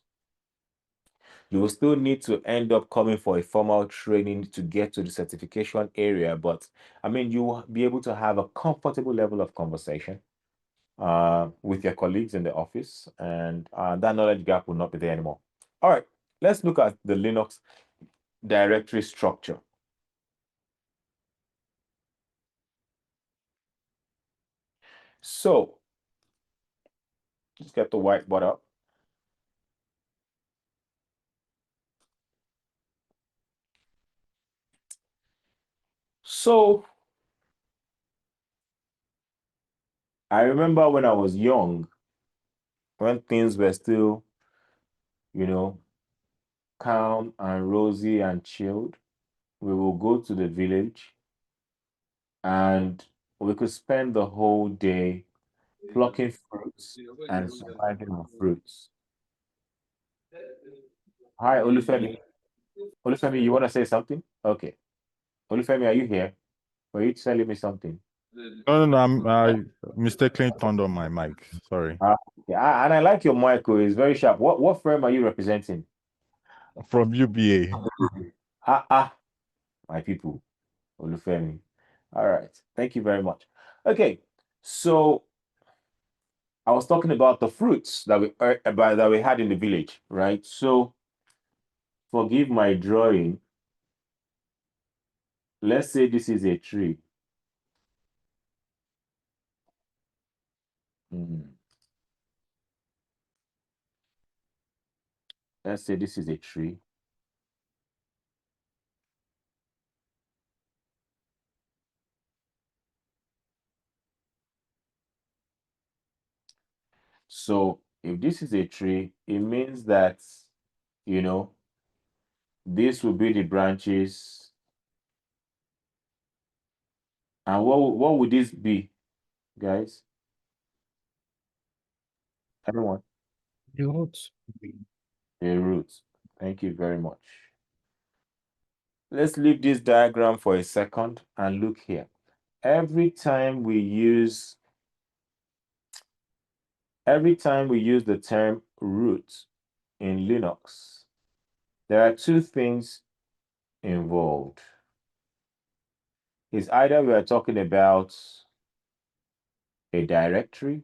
You will still need to end up coming for a formal training to get to the certification area, but you will be able to have a comfortable level of conversation with your colleagues in the office, and that knowledge gap will not be there anymore. All right, let's look at the Linux directory structure. So let's get the whiteboard up. So I remember when I was young, when things were still, calm and rosy and chilled, we will go to the village and we could spend the whole day plucking fruits and surviving on fruits. Hi, Olufemi. Olufemi, you want to say something? Okay. Olufemi, are you here? Were you telling me something? No, I mistakenly turned on my mic. Sorry. Yeah, and I like your mic. It's very sharp. What firm are you representing? From UBA. My people. Olufemi. All right. Thank you very much. Okay. So I was talking about the fruits that we had in the village, right? So forgive my drawing. Let's say this is a tree. Let's say this is a tree. So if this is a tree, it means that, this will be the branches. And what would this be, guys? Everyone? The roots. The roots. Thank you very much. Let's leave this diagram for a second and look here. Every time we use the term root in Linux, there are two things involved. It's either we are talking about a directory,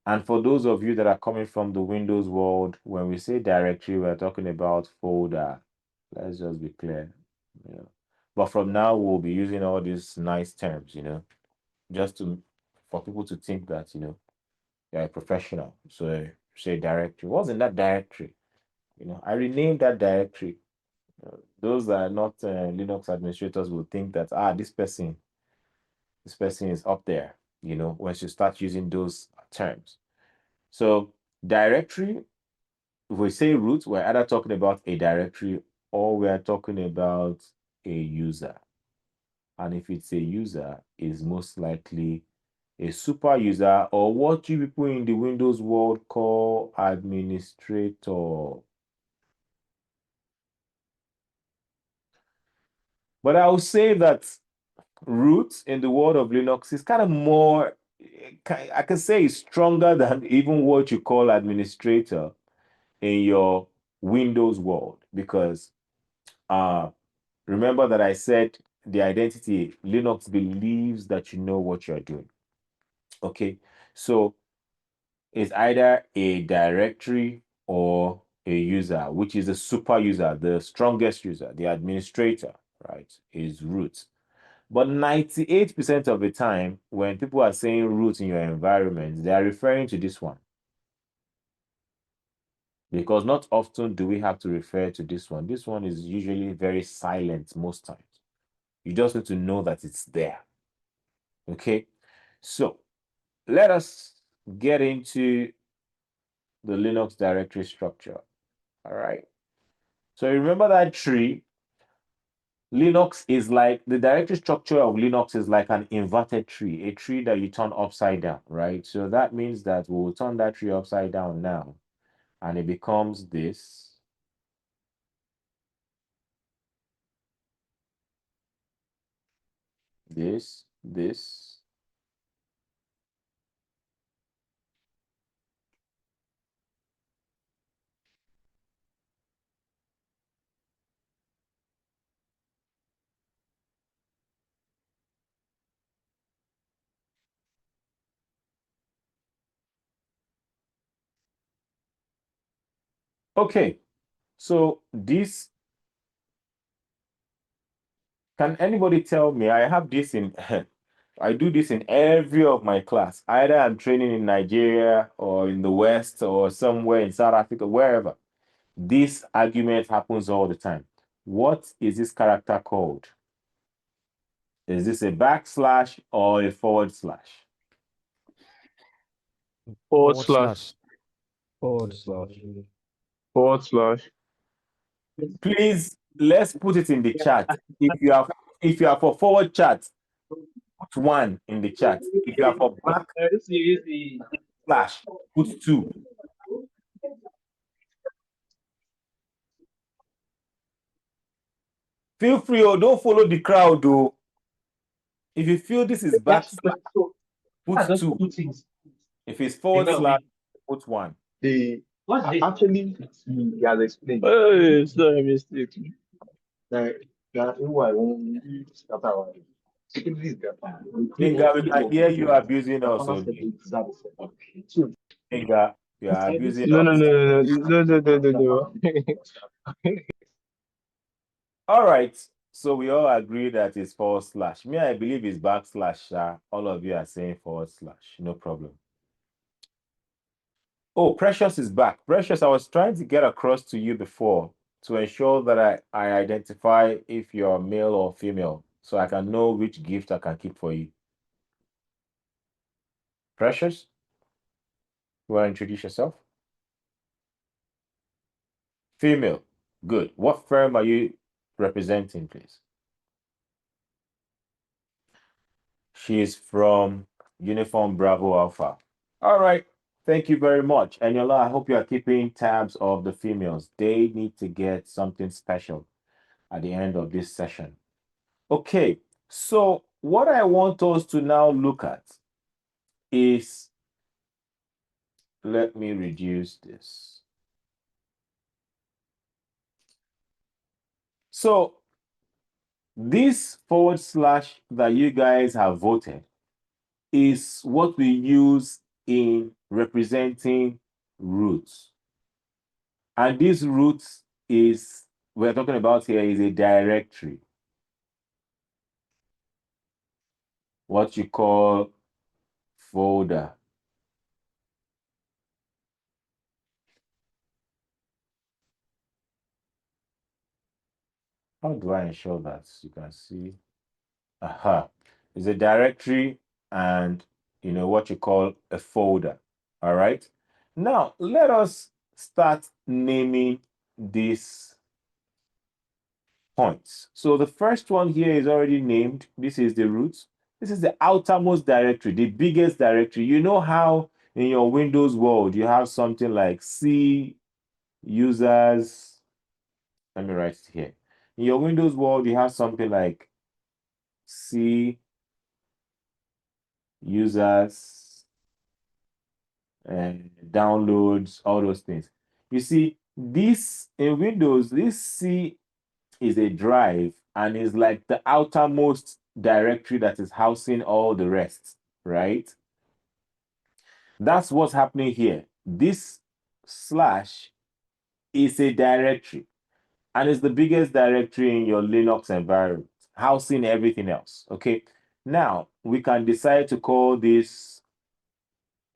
and for those of you that are coming from the Windows world, when we say directory, we're talking about folder. Let's just be clear. But from now, we'll be using all these nice terms, just for people to think that, you're a professional. So say directory. What's in that directory? I renamed that directory. Those that are not Linux administrators will think that, this person is up there, once you start using those terms. So directory, if we say root, we're either talking about a directory or we're talking about a user. And if it's a user, is most likely a super user, or what you people in the Windows world call administrator. But I would say that root in the world of Linux is kind of more, I can say it's stronger than even what you call administrator in your Windows world, because remember that I said the identity. Linux believes that you know what you're doing. Okay, so it's either a directory or a user, which is a super user, the strongest user, the administrator, right, is root. But 98% of the time, when people are saying root in your environment, they are referring to this one. Because not often do we have to refer to this one. This one is usually very silent most times. You just need to know that it's there. Okay, so let us get into the Linux directory structure. All right. So remember that tree. Linux is like the directory structure of Linux is like an inverted tree, a tree that you turn upside down, right? So that means that we'll turn that tree upside down now, and it becomes this. This. Okay, so this, can anybody tell me? I have this in, I do this in every of my class. Either I'm training in Nigeria or in the West or somewhere in South Africa, wherever. This argument happens all the time. What is this character called? Is this a backslash or a forward slash? Forward slash. Forward slash. Forward slash. Please, let's put it in the chat. If you are for forward chat, put 1 in the chat. If you are for backslash, put 2. Feel free, or don't follow the crowd, though. If you feel this is backslash, put 2. If it's forward slash, put 1. Actually, he has explained. Hey, sorry, a mistake. Who I want secondly is better. Inga, we can hear you abusing us. Inga, you are abusing No, no, us. no, no, no, no, no, no, no. All right. So we all agree that it's forward slash. Me, I believe it's backslash. All of you are saying forward slash. No problem. Oh, Precious is back. Precious, I was trying to get across to you before to ensure that I identify if you're male or female so I can know which gift I can keep for you. Precious, you want to introduce yourself? Female. Good. What firm are you representing, please? She is from Uniform Bravo Alpha. All right. Thank you very much. Eniola, I hope you are keeping tabs of the females. They need to get something special at the end of this session. Okay. So what I want us to now look at is, let me reduce this. So this forward slash that you guys have voted is what we use in representing roots. And this roots is, we're talking about here is a directory. What you call folder. How do I ensure that you can see? Aha. It's a directory and what you call a folder. All right. Now let us start naming these points. So the first one here is already named. This is the root. This is the outermost directory, the biggest directory. You know how in your Windows world you have something like C users. Let me write it here. In your Windows world, you have something like C users and downloads, all those things. You see, this in Windows, this C is a drive and is like the outermost directory that is housing all the rest, right? That's what's happening here. This slash is a directory, and it's the biggest directory in your Linux environment, housing everything else, okay? Now, we can decide to call this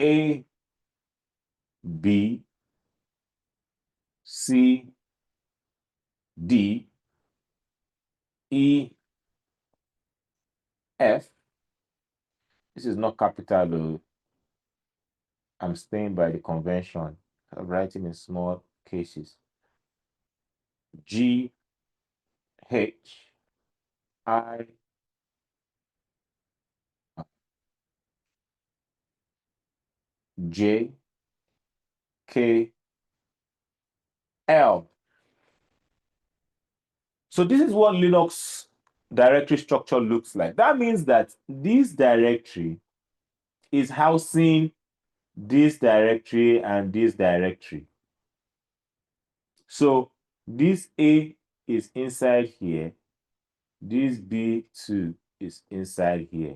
A, B, C, D, E, F. This is not capital O. I'm staying by the convention of writing in small cases. G, H, I, J, K, L. So this is what Linux directory structure looks like. That means that this directory is housing this directory and this directory. So this A is inside here. This B2 is inside here.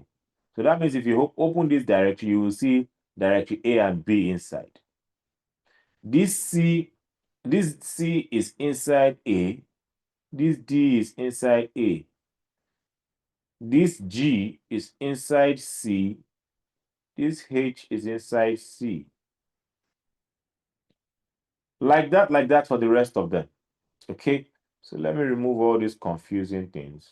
So that means if you open this directory, you will see directory A and B inside. This C is inside A. This D is inside A. This G is inside C. This H is inside C. Like that for the rest of them. Okay? So let me remove all these confusing things.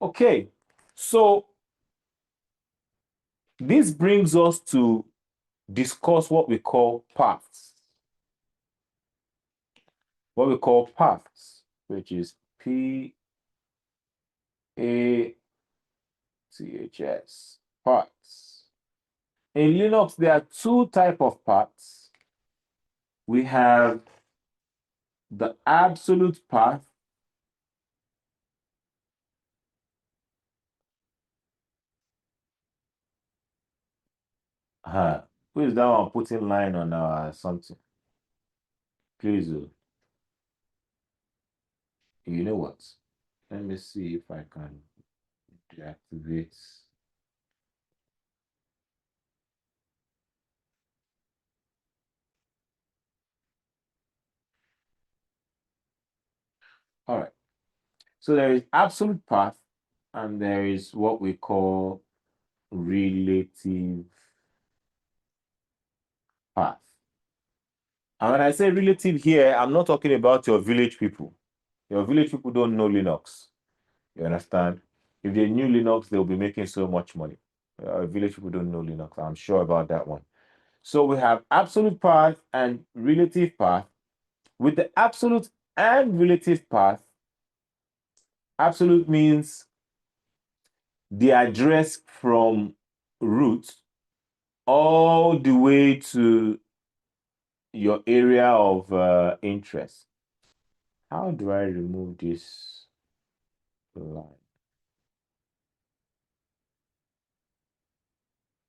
Okay, so this brings us to discuss what we call paths. What we call paths, which is P-A-T-H-S, paths. In Linux, there are two types of paths. We have the absolute path who is that one putting line on our something? Please, you know what? Let me see if I can deactivate. All right. So there is absolute path, and there is what we call relative path. And when I say relative here, I'm not talking about your village people. Your village people don't know Linux. You understand? If they knew Linux, they'll be making so much money. Village people don't know Linux. I'm sure about that one. So we have absolute path and relative path. With the absolute and relative path, absolute means the address from root all the way to your area of interest. How do I remove this line?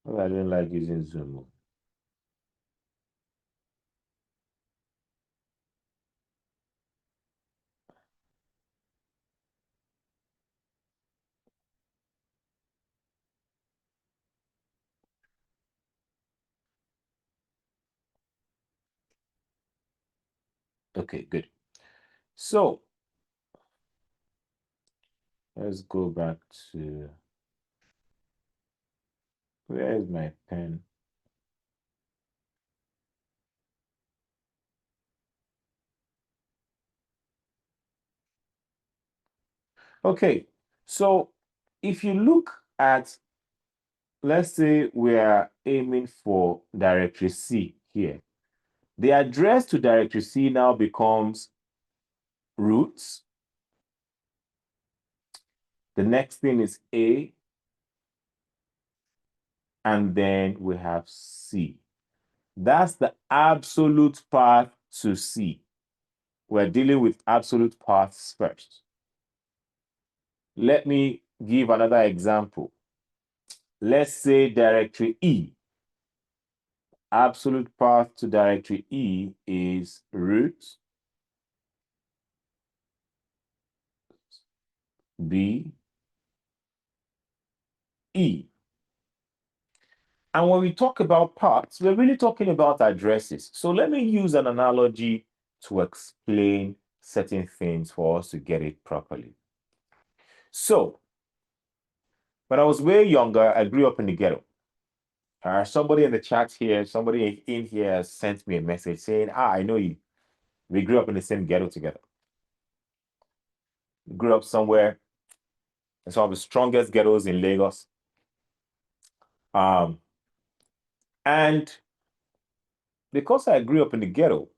Well, I don't like using Zoom. Okay, good. So let's go back to, where is my pen? Okay, so if you look at, let's say we are aiming for directory C here. The address to directory C now becomes roots. The next thing is A, and then we have C. That's the absolute path to C. We're dealing with absolute paths first. Let me give another example. let's say directory E. Absolute path to directory E is root B E. And when we talk about paths, we're really talking about addresses. So let me use an analogy to explain certain things for us to get it properly. So when I was way younger, I grew up in the ghetto. Somebody in the chat here, somebody in here sent me a message saying, I know you. We grew up in the same ghetto together. We grew up somewhere in some of the strongest ghettos in Lagos. And because I grew up in the ghetto,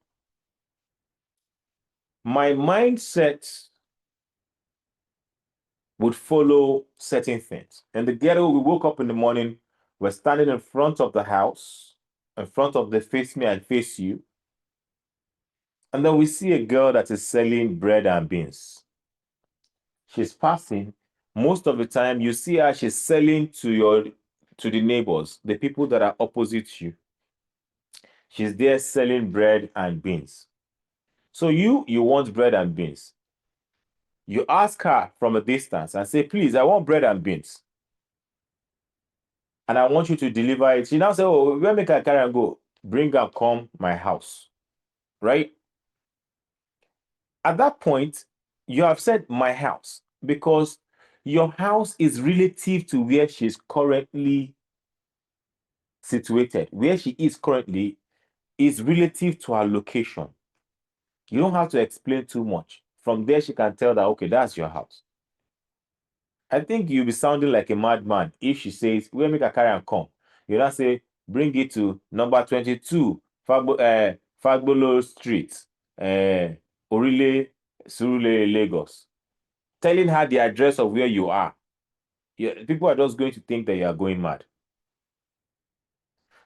my mindset would follow certain things. In the ghetto, we woke up in the morning, we're standing in front of the house, in front of the face me and face you. And then we see a girl that is selling bread and beans. She's passing. Most of the time, you see her, she's selling to the neighbors, the people that are opposite you. She's there selling bread and beans. So you want bread and beans. You ask her from a distance and say, please, I want bread and beans. And I want you to deliver it. She now say, oh, where make I carry and go? Bring her come my house, right? At that point, you have said my house because your house is relative to where she's currently situated. Where she is currently is relative to her location. You don't have to explain too much. From there, she can tell that, okay, that's your house. I think you'll be sounding like a madman if she says, where make I carry and come? You not say, bring it to number 22, Fagbolo Street, Orile, Surulere, Lagos. Telling her the address of where you are. People are just going to think that you are going mad.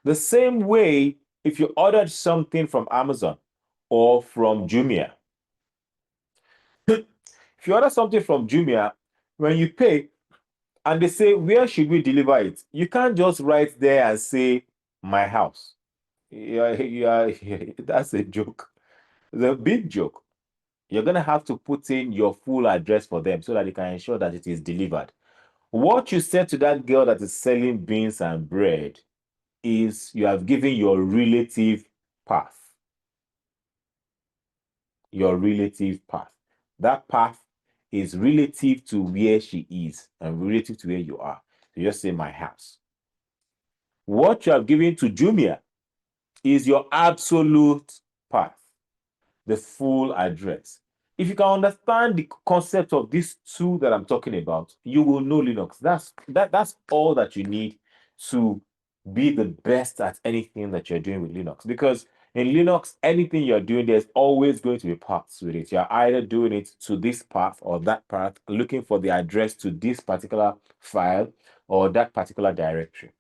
The same way, if you ordered something from Amazon or from Jumia, if you order something from Jumia, when you pay, and they say, where should we deliver it? You can't just write there and say, my house. That's a joke. It's a big joke. You're going to have to put in your full address for them so that they can ensure that it is delivered. What you said to that girl that is selling beans and bread is you have given your relative path. Your relative path. That path is relative to where she is and relative to where you are. So you just say, my house. What you have given to Jumia is your absolute path, the full address. If you can understand the concept of these two that I'm talking about, you will know Linux. That's all that you need to be the best at anything that you're doing with Linux. Because in Linux, anything you're doing, there's always going to be paths with it. You're either doing it to this path or that path, looking for the address to this particular file or that particular directory.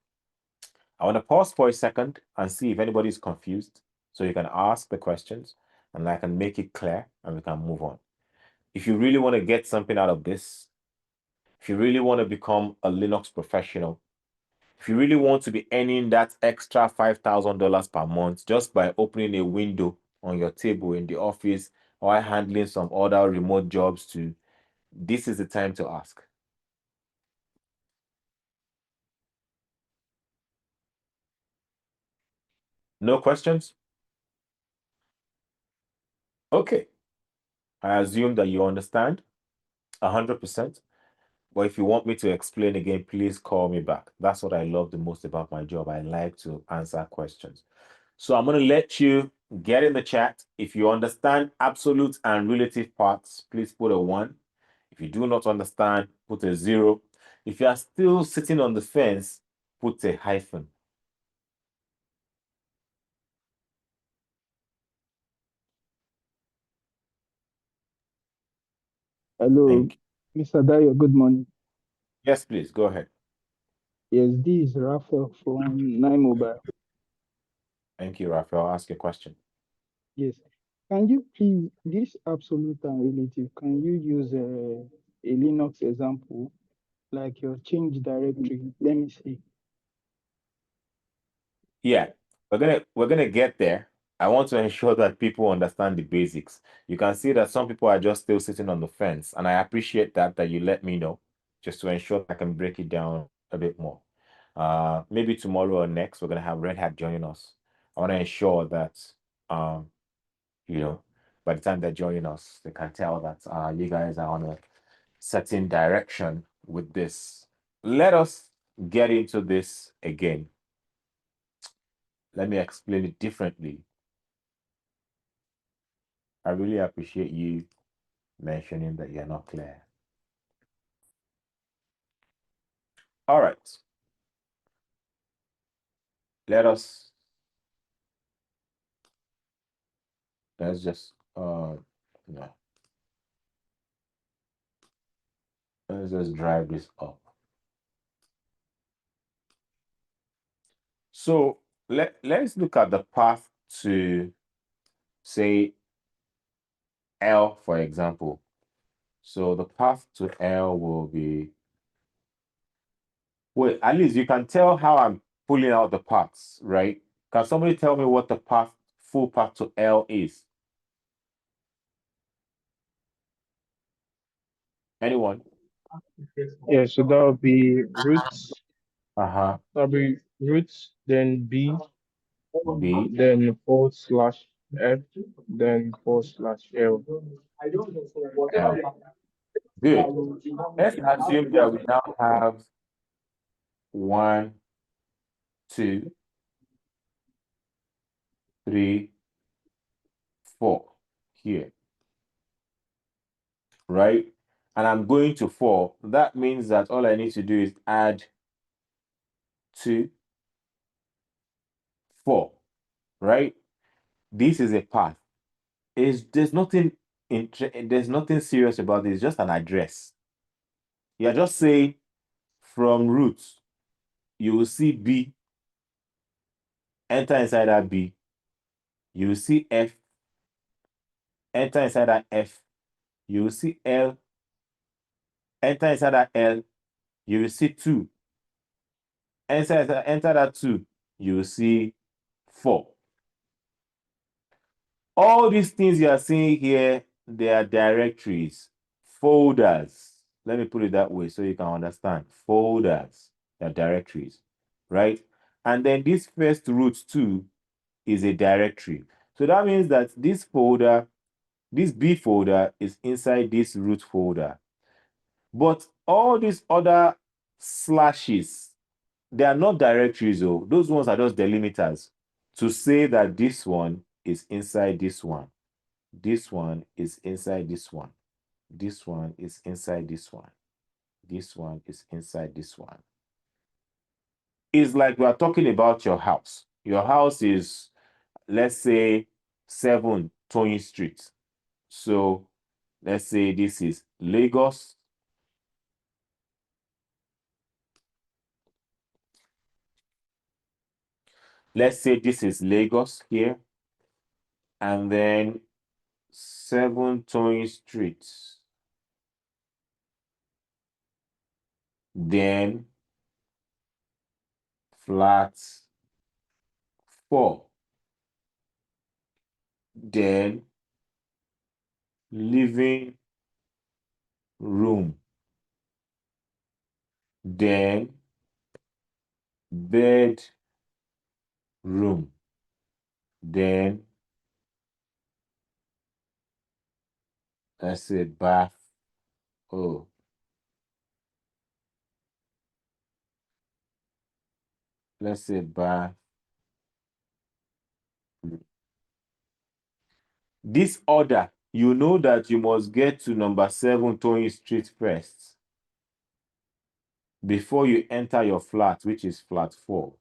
I want to pause for a second and see if anybody is confused so you can ask the questions and I can make it clear and we can move on. If you really want to get something out of this, if you really want to become a Linux professional, if you really want to be earning that extra $5,000 per month just by opening a window on your table in the office or handling some other remote jobs too, this is the time to ask. No questions? Okay. I assume that you understand 100%. But if you want me to explain again, please call me back. That's what I love the most about my job. I like to answer questions. So I'm going to let you get in the chat. If you understand absolute and relative parts, please put a 1. If you do not understand, put a 0. If you are still sitting on the fence, put a hyphen. Hello, Mr. Dayo, good morning. Yes, please, go ahead. Yes, this is Raphael from Nine Mobile. Thank you, Raphael. Ask your question. Yes. Can you please, this absolute and relative, can you use a Linux example? like your change directory. Let me see. Yeah, we're gonna get there. I want to ensure that people understand the basics. You can see that some people are just still sitting on the fence, and I appreciate that you let me know, just to ensure I can break it down a bit more. Maybe tomorrow or next, we're gonna have Red Hat joining us. I want to ensure that um, you know, by the time they join us, they can tell that you guys are on a certain direction with this. Let us get into this again. Let me explain it differently. I really appreciate you mentioning that you're not clear. All right. Let's just no. Let's just drive this up. So let's look at the path to, say, L, for example. So the path to L will be, wait, at least you can tell how I'm pulling out the paths, right? Can somebody tell me what the full path to L is? Anyone? Yeah, so that would be roots. Uh-huh. That'll be roots, then B, B, then forward slash F, then forward slash L. L. Good. Let's assume that we now have 1, 2, 3, 4 here, right? And I'm going to 4. That means that all I need to do is add 2, 4, right? This is a path. There's nothing serious about this. It's just an address. You're just saying from roots, you will see B, enter inside that B. You will see F, enter inside that F. You will see L, enter inside that L. You will see 2. Enter that 2. You will see 4. All these things you are seeing here, they are directories, folders. Let me put it that way so you can understand. Folders, they're directories, right? And then this first root 2 is a directory. So that means that this folder, this B folder, is inside this root folder. But all these other slashes, they are not directories, though. Those ones are just delimiters to say that this one is inside this one. This one is inside this one. This one is inside this one. This one is inside this one. It's like we are talking about your house. Your house is, let's say, 7 Tony Street. So let's say this is Lagos. Let's say this is Lagos here. And then 7 Tony Street. Then flat 4. Then living room. Then bed room. Then let's say bath. Oh, let's say bath. This order, you know that you must get to number 7 Tony Street first before you enter your flat, which is flat 4.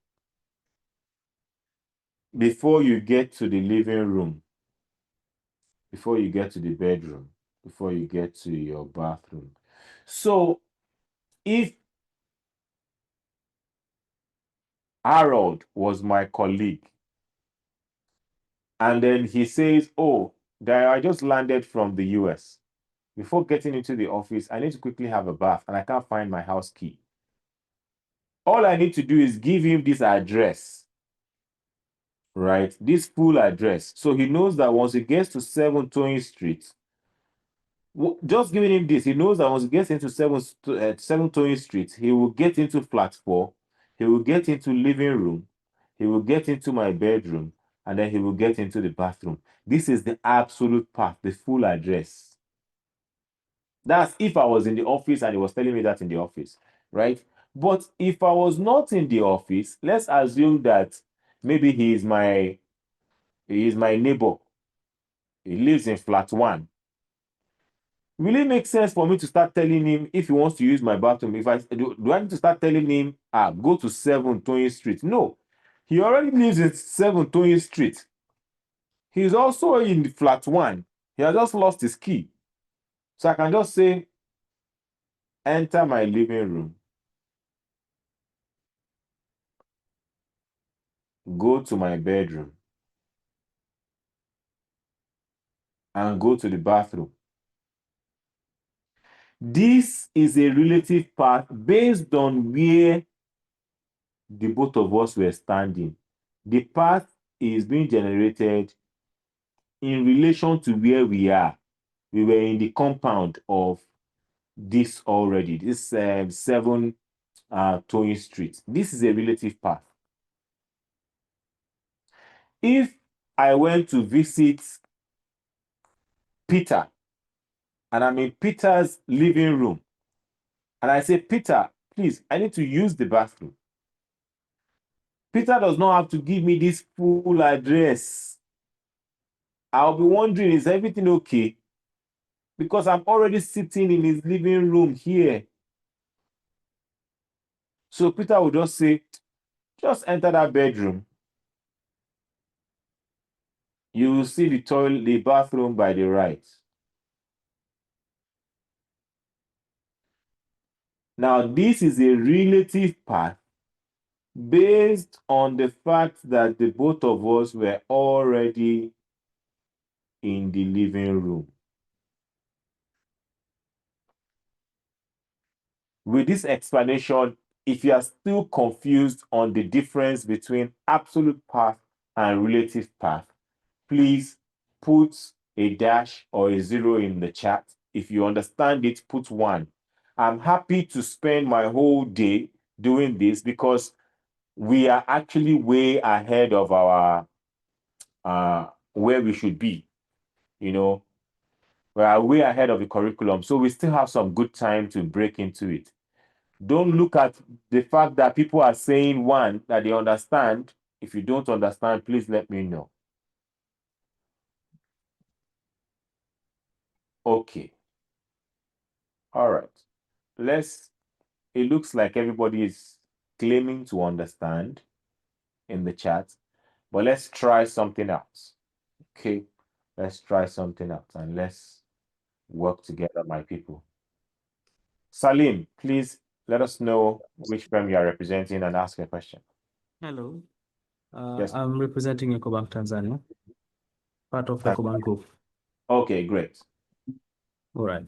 Before you get to the living room, before you get to the bedroom, before you get to your bathroom. So if Harold was my colleague and then he says, oh, I just landed from the US, before getting into the office, I need to quickly have a bath and I can't find my house key. All I need to do is give him this address, right? This full address. So he knows that once he gets to 7 Towing Street, just giving him this, he knows that once he gets into 7 Towing Street, he will get into flat 4, he will get into living room, he will get into my bedroom, and then he will get into the bathroom. This is the absolute path, the full address. That's if I was in the office and he was telling me that in the office, right? But if I was not in the office, let's assume that maybe he is my neighbor. He lives in flat 1. Will it make sense for me to start telling him if he wants to use my bathroom? If I do I need to start telling him, go to 7 Towing Street? No. He already lives in 7 Towing Street. He's also in the flat 1. He has just lost his key. So I can just say, enter my living room. Go to my bedroom. And go to the bathroom. This is a relative path based on where the both of us were standing. The path is being generated in relation to where we are. We were in the compound of this already, this 7 Towing Street. This is a relative path. If I went to visit Peter and I'm in Peter's living room and I say, Peter, please, I need to use the bathroom. Peter does not have to give me this full address. I'll be wondering, is everything okay? Because I'm already sitting in his living room here. So Peter will just say, just enter that bedroom. You will see the toilet, the bathroom by the right. Now, this is a relative path based on the fact that the both of us were already in the living room. With this explanation, if you are still confused on the difference between absolute path and relative path, please put a dash or a 0 in the chat. If you understand it, put 1. I'm happy to spend my whole day doing this because we are actually way ahead of our where we should be. You know, we are way ahead of the curriculum, so we still have some good time to break into it. Don't look at the fact that people are saying 1 that they understand. If you don't understand, please let me know. Okay. All right. It looks like everybody is claiming to understand in the chat, but let's try something else. Okay. Let's try something else and let's work together, my people. Salim, please let us know which firm you are representing and ask a question. Hello. Yes. I'm representing Ecobank Tanzania, part of Ecobank Group. Okay, great. All right.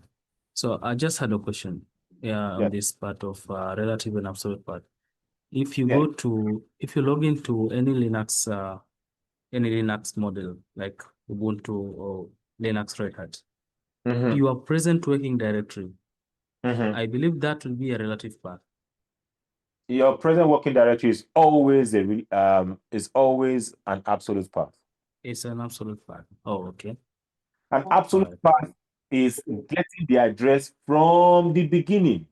So I just had a question on Yes. this part of relative and absolute part. If you Yes. if you log into any Linux model like Ubuntu or Linux Red Hat, your present working directory, I believe that will be a relative path. Your present working directory is always an absolute path. It's an absolute path. Oh, okay. An absolute path is getting the address from the beginning.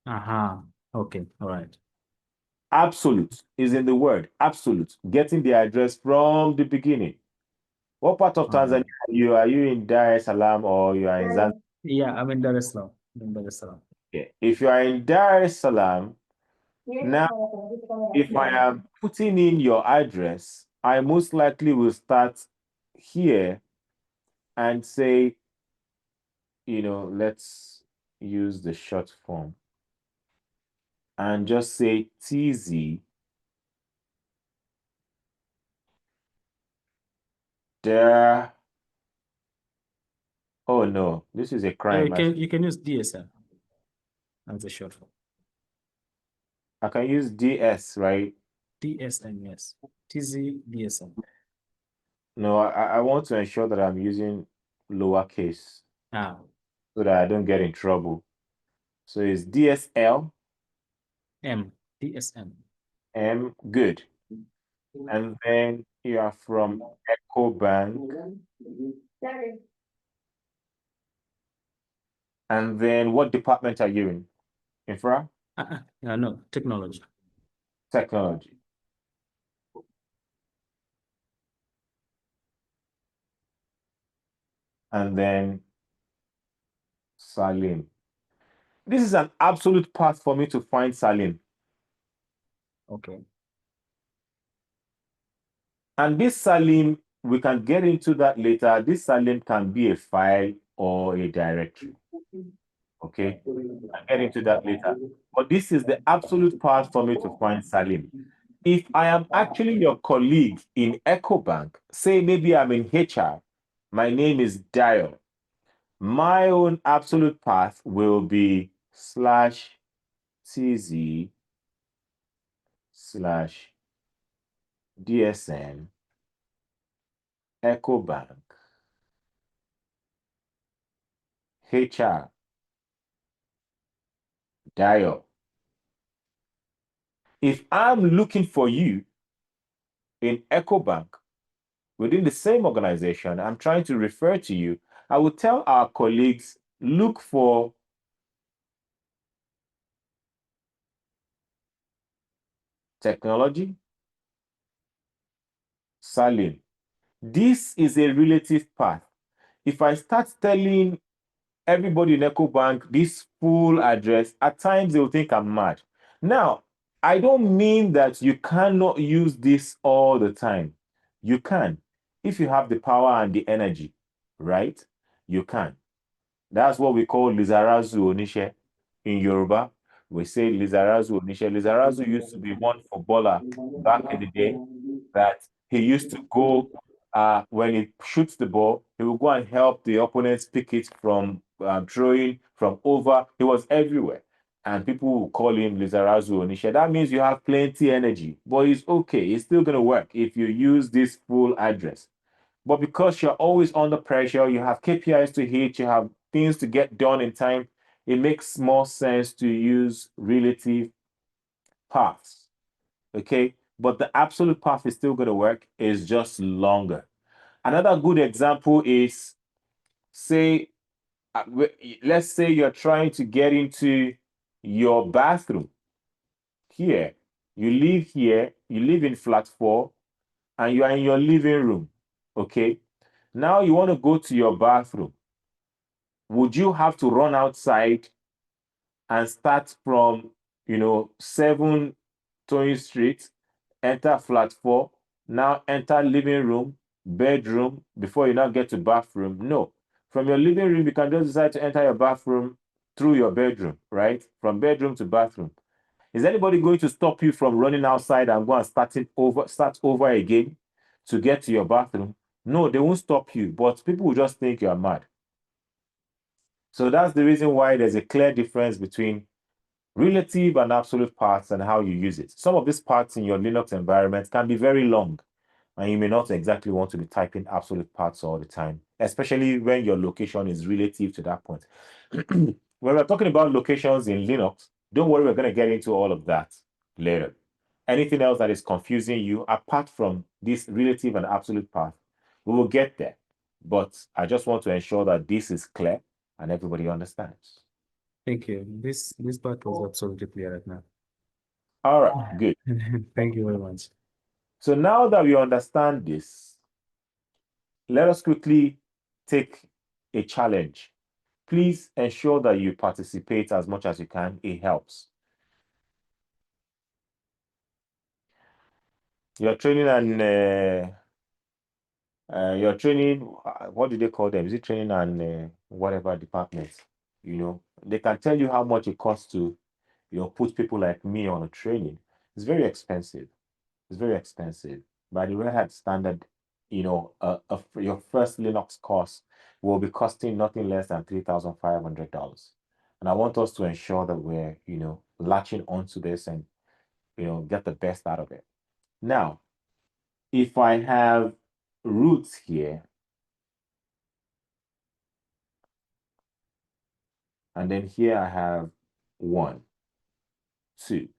Okay. All right. Absolute is in the word. Absolute. Getting the address from the beginning. What part of Tanzania are you? Are you in Dar es Salaam or you are in Zanzibar? Yeah, I'm in Dar es Salaam. Dar es Salaam. Okay. If you are in Dar es Salaam, now if I am putting in your address, I most likely will start here and say, let's use the short form and just say TZ Dar Oh no, this is a crime. You can use DSM as a short form. I can use DS, right? DSM, yes. TZ DSM. No, I want to ensure that I'm using lowercase Ah, so that I don't get in trouble. So it's DSL, M, DSM. M, good. And then you are from EcoBank. And then what department are you in? Infra? No, technology. Technology. And then Salim. This is an absolute path for me to find Salim. Okay. And this Salim, we can get into that later. This Salim can be a file or a directory. Okay, I'll get into that later. But this is the absolute path for me to find Salim. If I am actually your colleague in EcoBank, say maybe I'm in HR, my name is Dio. My own absolute path will be /tz /DSN EcoBank HR Dio. If I'm looking for you in EcoBank within the same organization, I'm trying to refer to you, I will tell our colleagues, look for technology, Salim. This is a relative path. If I start telling everybody in EcoBank this full address, at times they will think I'm mad. Now, I don't mean that you cannot use this all the time. You can. If you have the power and the energy, right? You can. That's what we call Lizarazu Onishe in Yoruba. We say Lizarazu Onishe. Lizarazu used to be one footballer back in the day that he used to go, when he shoots the ball, he will go and help the opponents pick it from throwing, from over. He was everywhere. And people will call him Lizarazu Onishe. That means you have plenty energy, but it's okay. It's still going to work if you use this full address. But because you're always under pressure, you have KPIs to hit, you have things to get done in time, it makes more sense to use relative paths. Okay. But the absolute path is still going to work, it's just longer. Another good example is, say, let's say you're trying to get into your bathroom here. You live here, you live in flat 4, and you are in your living room. Okay. Now you want to go to your bathroom. Would you have to run outside and start from, 7 Tony Street, enter flat 4, now enter living room, bedroom, before you now get to bathroom? No. From your living room, you can just decide to enter your bathroom through your bedroom, right? From bedroom to bathroom. Is anybody going to stop you from running outside and go and start over again to get to your bathroom? No, they won't stop you, but people will just think you're mad. So that's the reason why there's a clear difference between relative and absolute paths and how you use it. Some of these paths in your Linux environment can be very long, and you may not exactly want to be typing absolute paths all the time, especially when your location is relative to that point. When we're talking about locations in Linux, don't worry, we're going to get into all of that later. Anything else that is confusing you, apart from this relative and absolute path, we will get there. But I just want to ensure that this is clear and everybody understands. Thank you. This part was absolutely clear right now. All right, good. Thank you very much. So now that we understand this, let us quickly take a challenge. Please ensure that you participate as much as you can. It helps. You're training and you're training, what do they call them? Is it training and whatever departments? They can tell you how much it costs to, put people like me on a training. It's very expensive. It's very expensive. By the Red Hat standard, your first Linux course will be costing nothing less than $3,500. And I want us to ensure that we're, latching onto this and, get the best out of it. Now, if I have roots here, and then here I have 1, 2,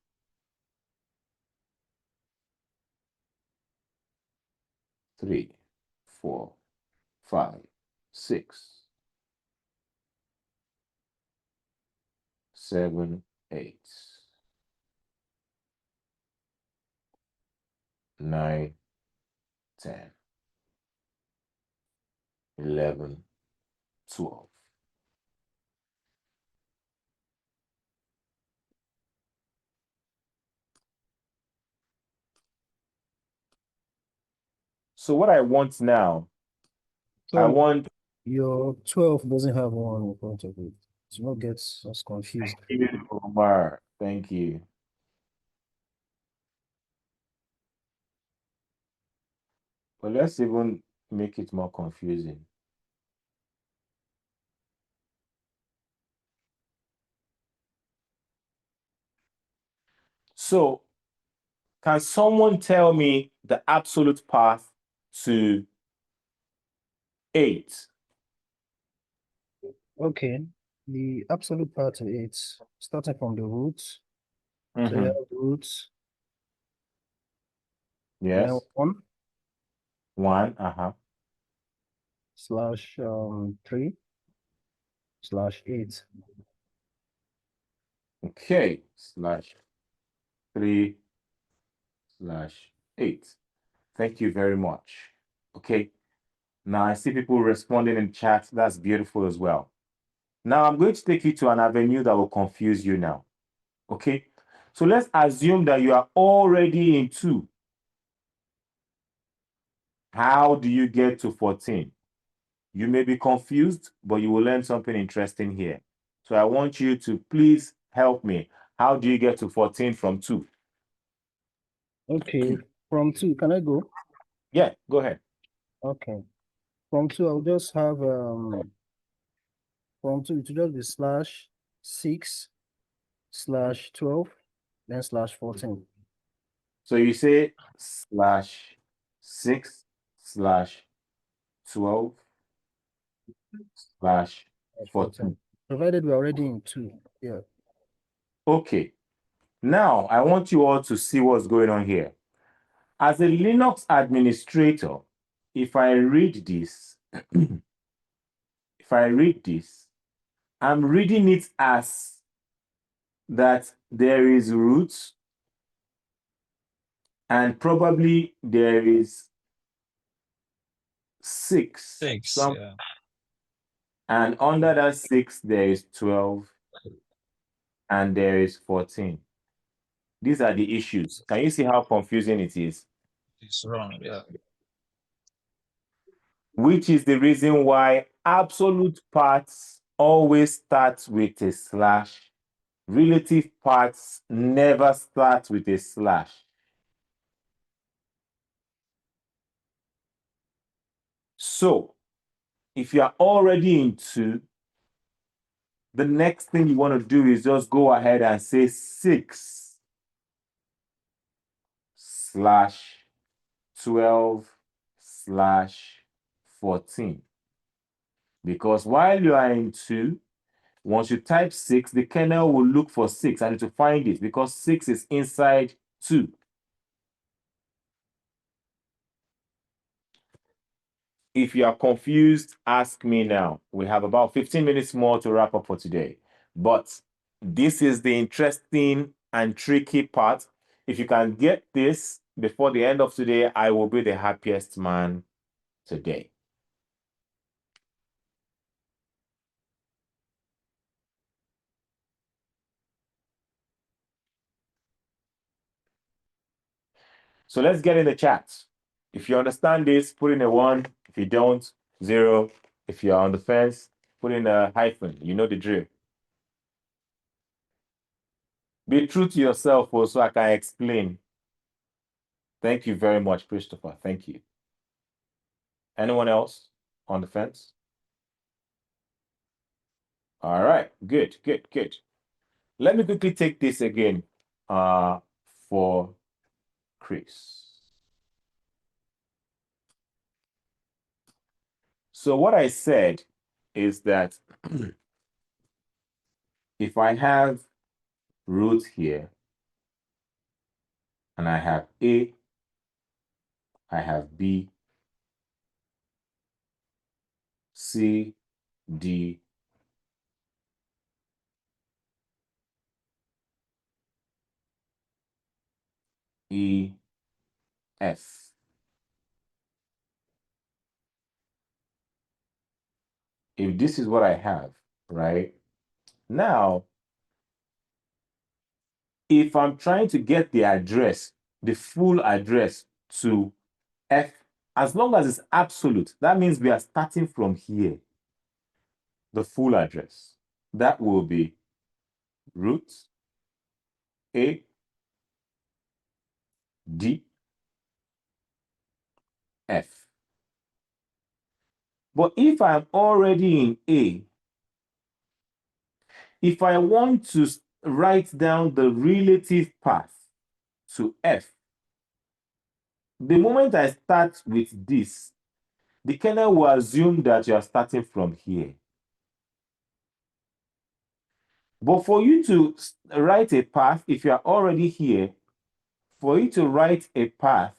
3, 4, 5, 6, 7, 8, 9, 10, 11, 12. So what I want now, I Sorry, want your 12 doesn't have one in front of it. Do not get us confused. Omar. Thank you. But let's even make it more confusing. So, can someone tell me the absolute path to 8? Okay, the absolute part of it, starting from the roots. So you have roots, and then Yes. 1 1, slash 3 slash 8. Okay, /3 /8. Thank you very much. Okay. Now I see people responding in chat. That's beautiful as well. Now I'm going to take you to an avenue that will confuse you now. Okay. So let's assume that you are already in 2. How do you get to 14? You may be confused, but you will learn something interesting here. So I want you to please help me. How do you get to 14 from 2? Okay, from 2, can I go? Yeah, go ahead. Okay, from 2, I'll just have from 2 to just be slash 6 slash 12, then slash 14. So you say /6 /12 /14. Provided we're already in 2. Yeah. Okay. Now I want you all to see what's going on here. As a Linux administrator, if I read this, I'm reading it as that there is root and probably there is 6. Yeah. And under that 6, there is 12 and there is 14. These are the issues. Can you see how confusing it is? It's wrong. Yeah. Which is the reason why absolute parts always start with a slash. Relative parts never start with a slash. So, if you are already in 2, the next thing you want to do is just go ahead and say 6 /12 /14. Because while you are in 2, once you type 6, the kernel will look for 6 and to find it because 6 is inside 2. If you are confused, ask me now. We have about 15 minutes more to wrap up for today. But this is the interesting and tricky part. If you can get this before the end of today, I will be the happiest man today. So let's get in the chat. If you understand this, put in a 1. If you don't, 0. If you're on the fence, put in a hyphen. You know the drill. Be true to yourself so I can explain. Thank you very much, Christopher. Thank you. Anyone else on the fence? All right, good. Let me quickly take this again for Chris. So what I said is that if I have root here, and I have A, I have B, C, D, E, F. If this is what I have, right? Now, if I'm trying to get the address, the full address to F, as long as it's absolute, that means we are starting from here. The full address. That will be root A, D, F. But if I'm already in A, if I want to write down the relative path to F, the moment I start with this, the kernel will assume that you are starting from here. But for you to write a path, if you are already here, for you to write a path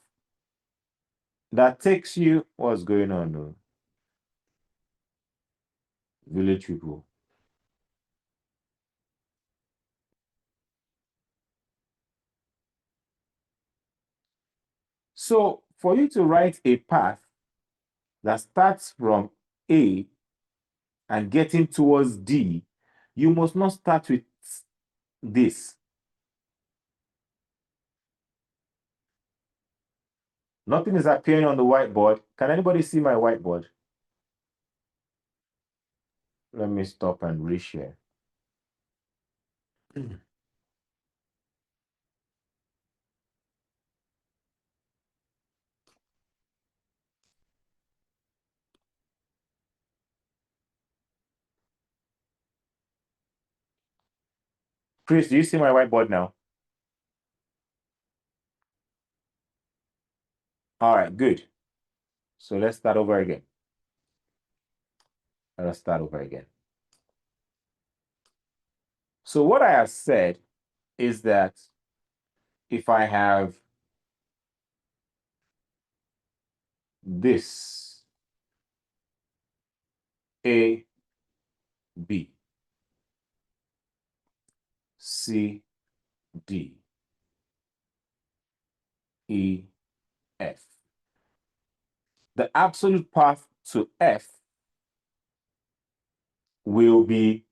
that takes you, what's going on now? Village people. So for you to write a path that starts from A and getting towards D, you must not start with this. Nothing is appearing on the whiteboard. Can anybody see my whiteboard? Let me stop and reshare. Chris, do you see my whiteboard now? All right, good. So let's start over again. Let's start over again. So what I have said is that if I have this A, B, C, D, E, F, the absolute path to F will be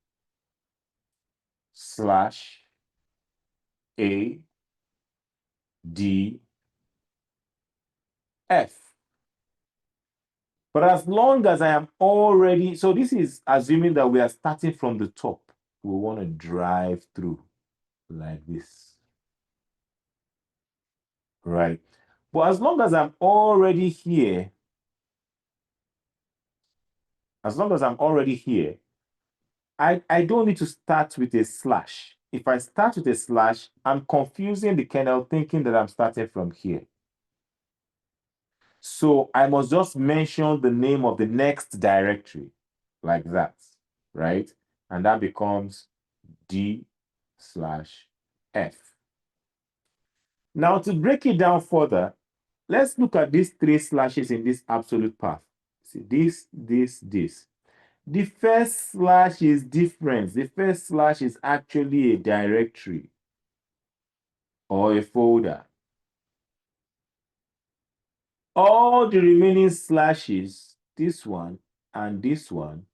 slash A, D, F. But as long as I am already, so this is assuming that we are starting from the top. We want to drive through like this. Right? But as long as I'm already here, I don't need to start with a slash. If I start with a slash, I'm confusing the kernel thinking that I'm starting from here. So I must just mention the name of the next directory like that, right? And that becomes D/F. Now to break it down further, let's look at these three slashes in this absolute path. See, this. The first slash is different. The first slash is actually a directory or a folder. All the remaining slashes, this one and this one,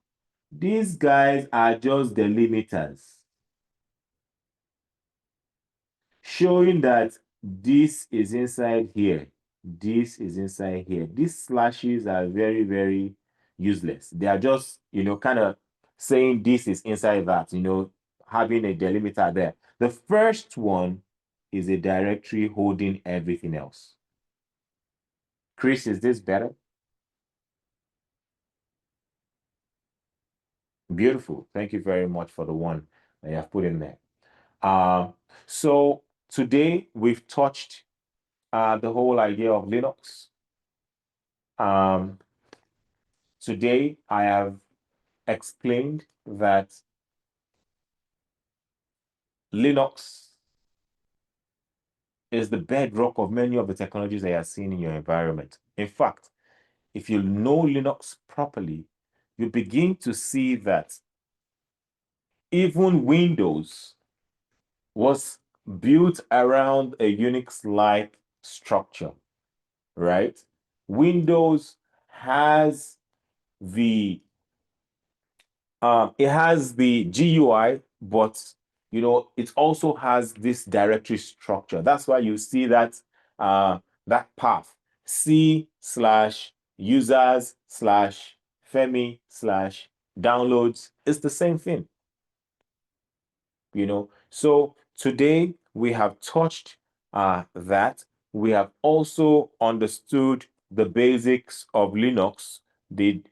these guys are just delimiters, showing that this is inside here, this is inside here. These slashes are very, very useless. They are just, kind of saying this is inside that, having a delimiter there. The first one is a directory holding everything else. Chris, is this better? Beautiful. Thank you very much for the one that you have put in there. So today we've touched the whole idea of Linux. Um, Today I have explained that Linux is the bedrock of many of the technologies that you are seeing in your environment. In fact, if you know Linux properly, you begin to see that even Windows was built around a Unix-like structure, right? Windows has the it has the GUI, but it also has this directory structure. That's why you see that that path C/users/Femi/downloads is the same thing. So today we have touched that. We have also understood the basics of Linux, the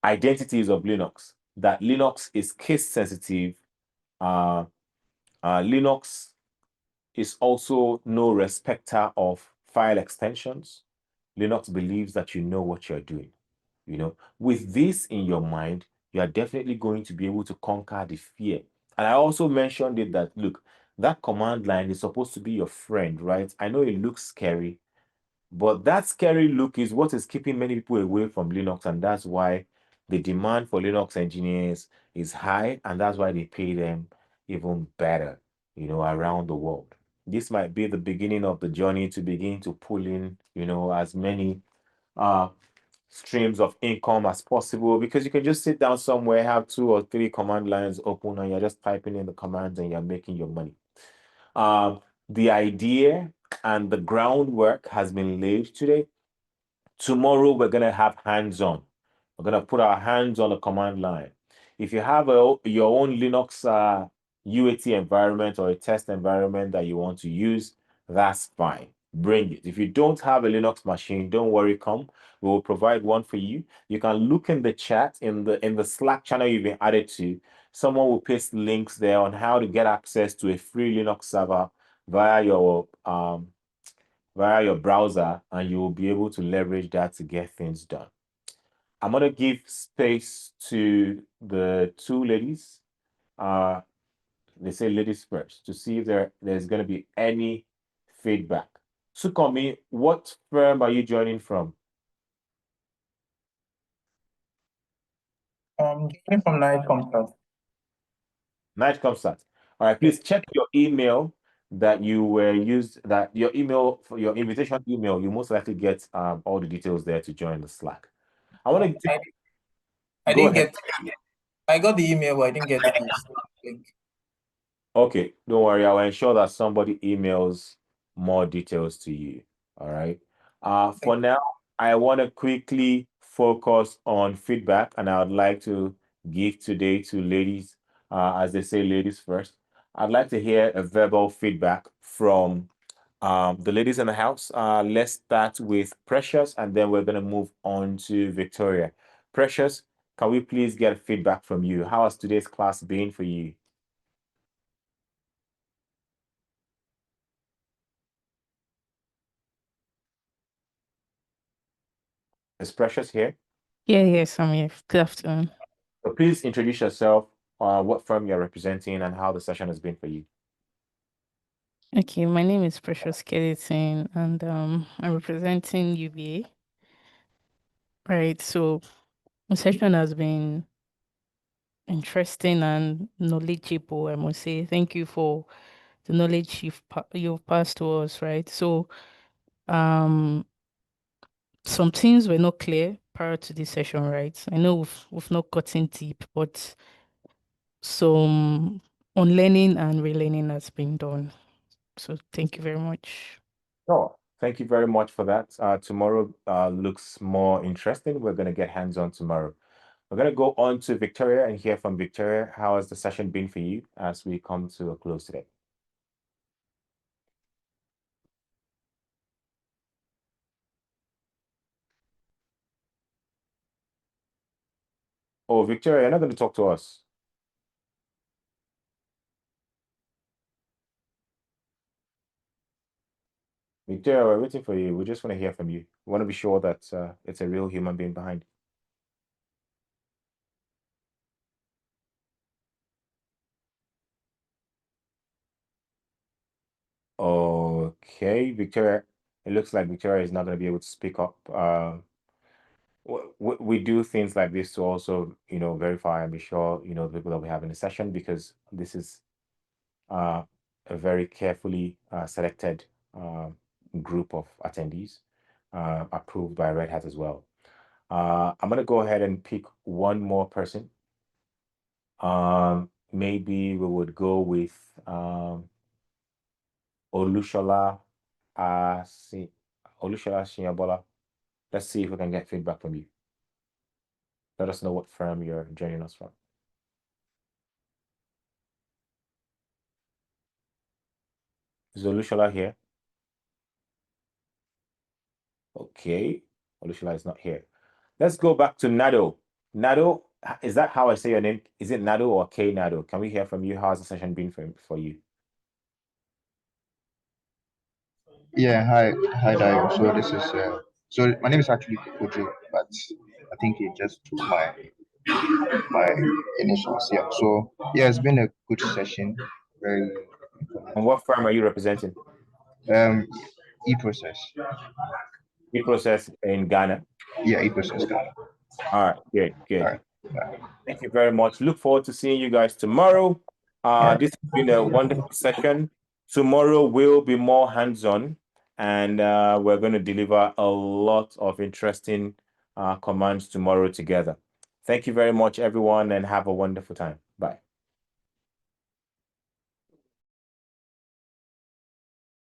identities of Linux, that Linux is case sensitive. Linux is also no respecter of file extensions. Linux believes that you know what you're doing. With this in your mind, you are definitely going to be able to conquer the fear. And I also mentioned it that, look, that command line is supposed to be your friend, right? I know it looks scary, but that scary look is what is keeping many people away from Linux, and that's why the demand for Linux engineers is high, and that's why they pay them even better, around the world. This might be the beginning of the journey to begin to pull in, as many streams of income as possible, because you can just sit down somewhere, have 2 or 3 command lines open, and you're just typing in the commands and you're making your money. The idea and the groundwork has been laid today. Tomorrow, we're going to have hands-on. We're going to put our hands on the command line. If you have your own Linux UAT environment or a test environment that you want to use, that's fine. Bring it. If you don't have a Linux machine, don't worry, come. We will provide one for you. You can look in the chat, in the Slack channel you've been added to. Someone will paste links there on how to get access to a free Linux server via your browser, and you will be able to leverage that to get things done. I'm going to give space to the 2 ladies. They say ladies first, to see if there's going to be any feedback. Sukomi, what firm are you joining from? Joining from Night Comstat. Night Comstat. All right, please check your email that you were used, that your email, for your invitation email, you most likely get all the details there to join the Slack. I want to I go didn't ahead. I got the email, but I didn't get the link. Okay, don't worry. I'll ensure that somebody emails more details to you. All right. For now, I want to quickly focus on feedback, and I would like to give today to ladies, as they say, ladies first. I'd like to hear a verbal feedback from the ladies in the house. Let's start with Precious, and then we're going to move on to Victoria. Precious, can we please get feedback from you? How has today's class been for you? Is Precious here? Yes, I'm here. Good afternoon. So please introduce yourself, what firm you're representing, and how the session has been for you. Okay, my name is Precious Skeleton, and I'm representing UBA. Right, so the session has been interesting and knowledgeable, I must say. Thank you for the knowledge you've passed to us, right? So, some things were not clear prior to this session, right? I know we've not gotten deep, but some unlearning and relearning has been done. So thank you very much. Oh, thank you very much for that. Tomorrow looks more interesting. We're going to get hands-on tomorrow. We're going to go on to Victoria and hear from Victoria. How has the session been for you as we come to a close today? Oh, Victoria, you're not going to talk to us. Victoria, we're waiting for you. We just want to hear from you. We want to be sure that it's a real human being behind. Okay, Victoria. It looks like Victoria is not going to be able to speak up. We do things like this to also, verify and be sure, the people that we have in the session, because this is a very carefully selected group of attendees, approved by Red Hat as well. I'm gonna go ahead and pick one more person. Maybe we would go with Olushola Shinyabola. Let's see if we can get feedback from you. Let us know what firm you're joining us from. Is Olushola here? Okay, Olushola is not here. Let's go back to Nado. Nado, is that how I say your name? Is it Nado or K Nado? Can we hear from you? How's the session been for you? Yeah, hi, Dio. So this is so my name is actually Kojo, but I think he just took my initials. Yeah. So yeah, it's been a good session. Very And what firm are you representing? E-process. E-process in Ghana. Yeah, e-process Ghana. All right, good. All right. Yeah. Thank you very much. Look forward to seeing you guys tomorrow. This has been a wonderful session. Tomorrow will be more hands-on, and we're going to deliver a lot of interesting commands tomorrow together. Thank you very much, everyone, and have a wonderful time.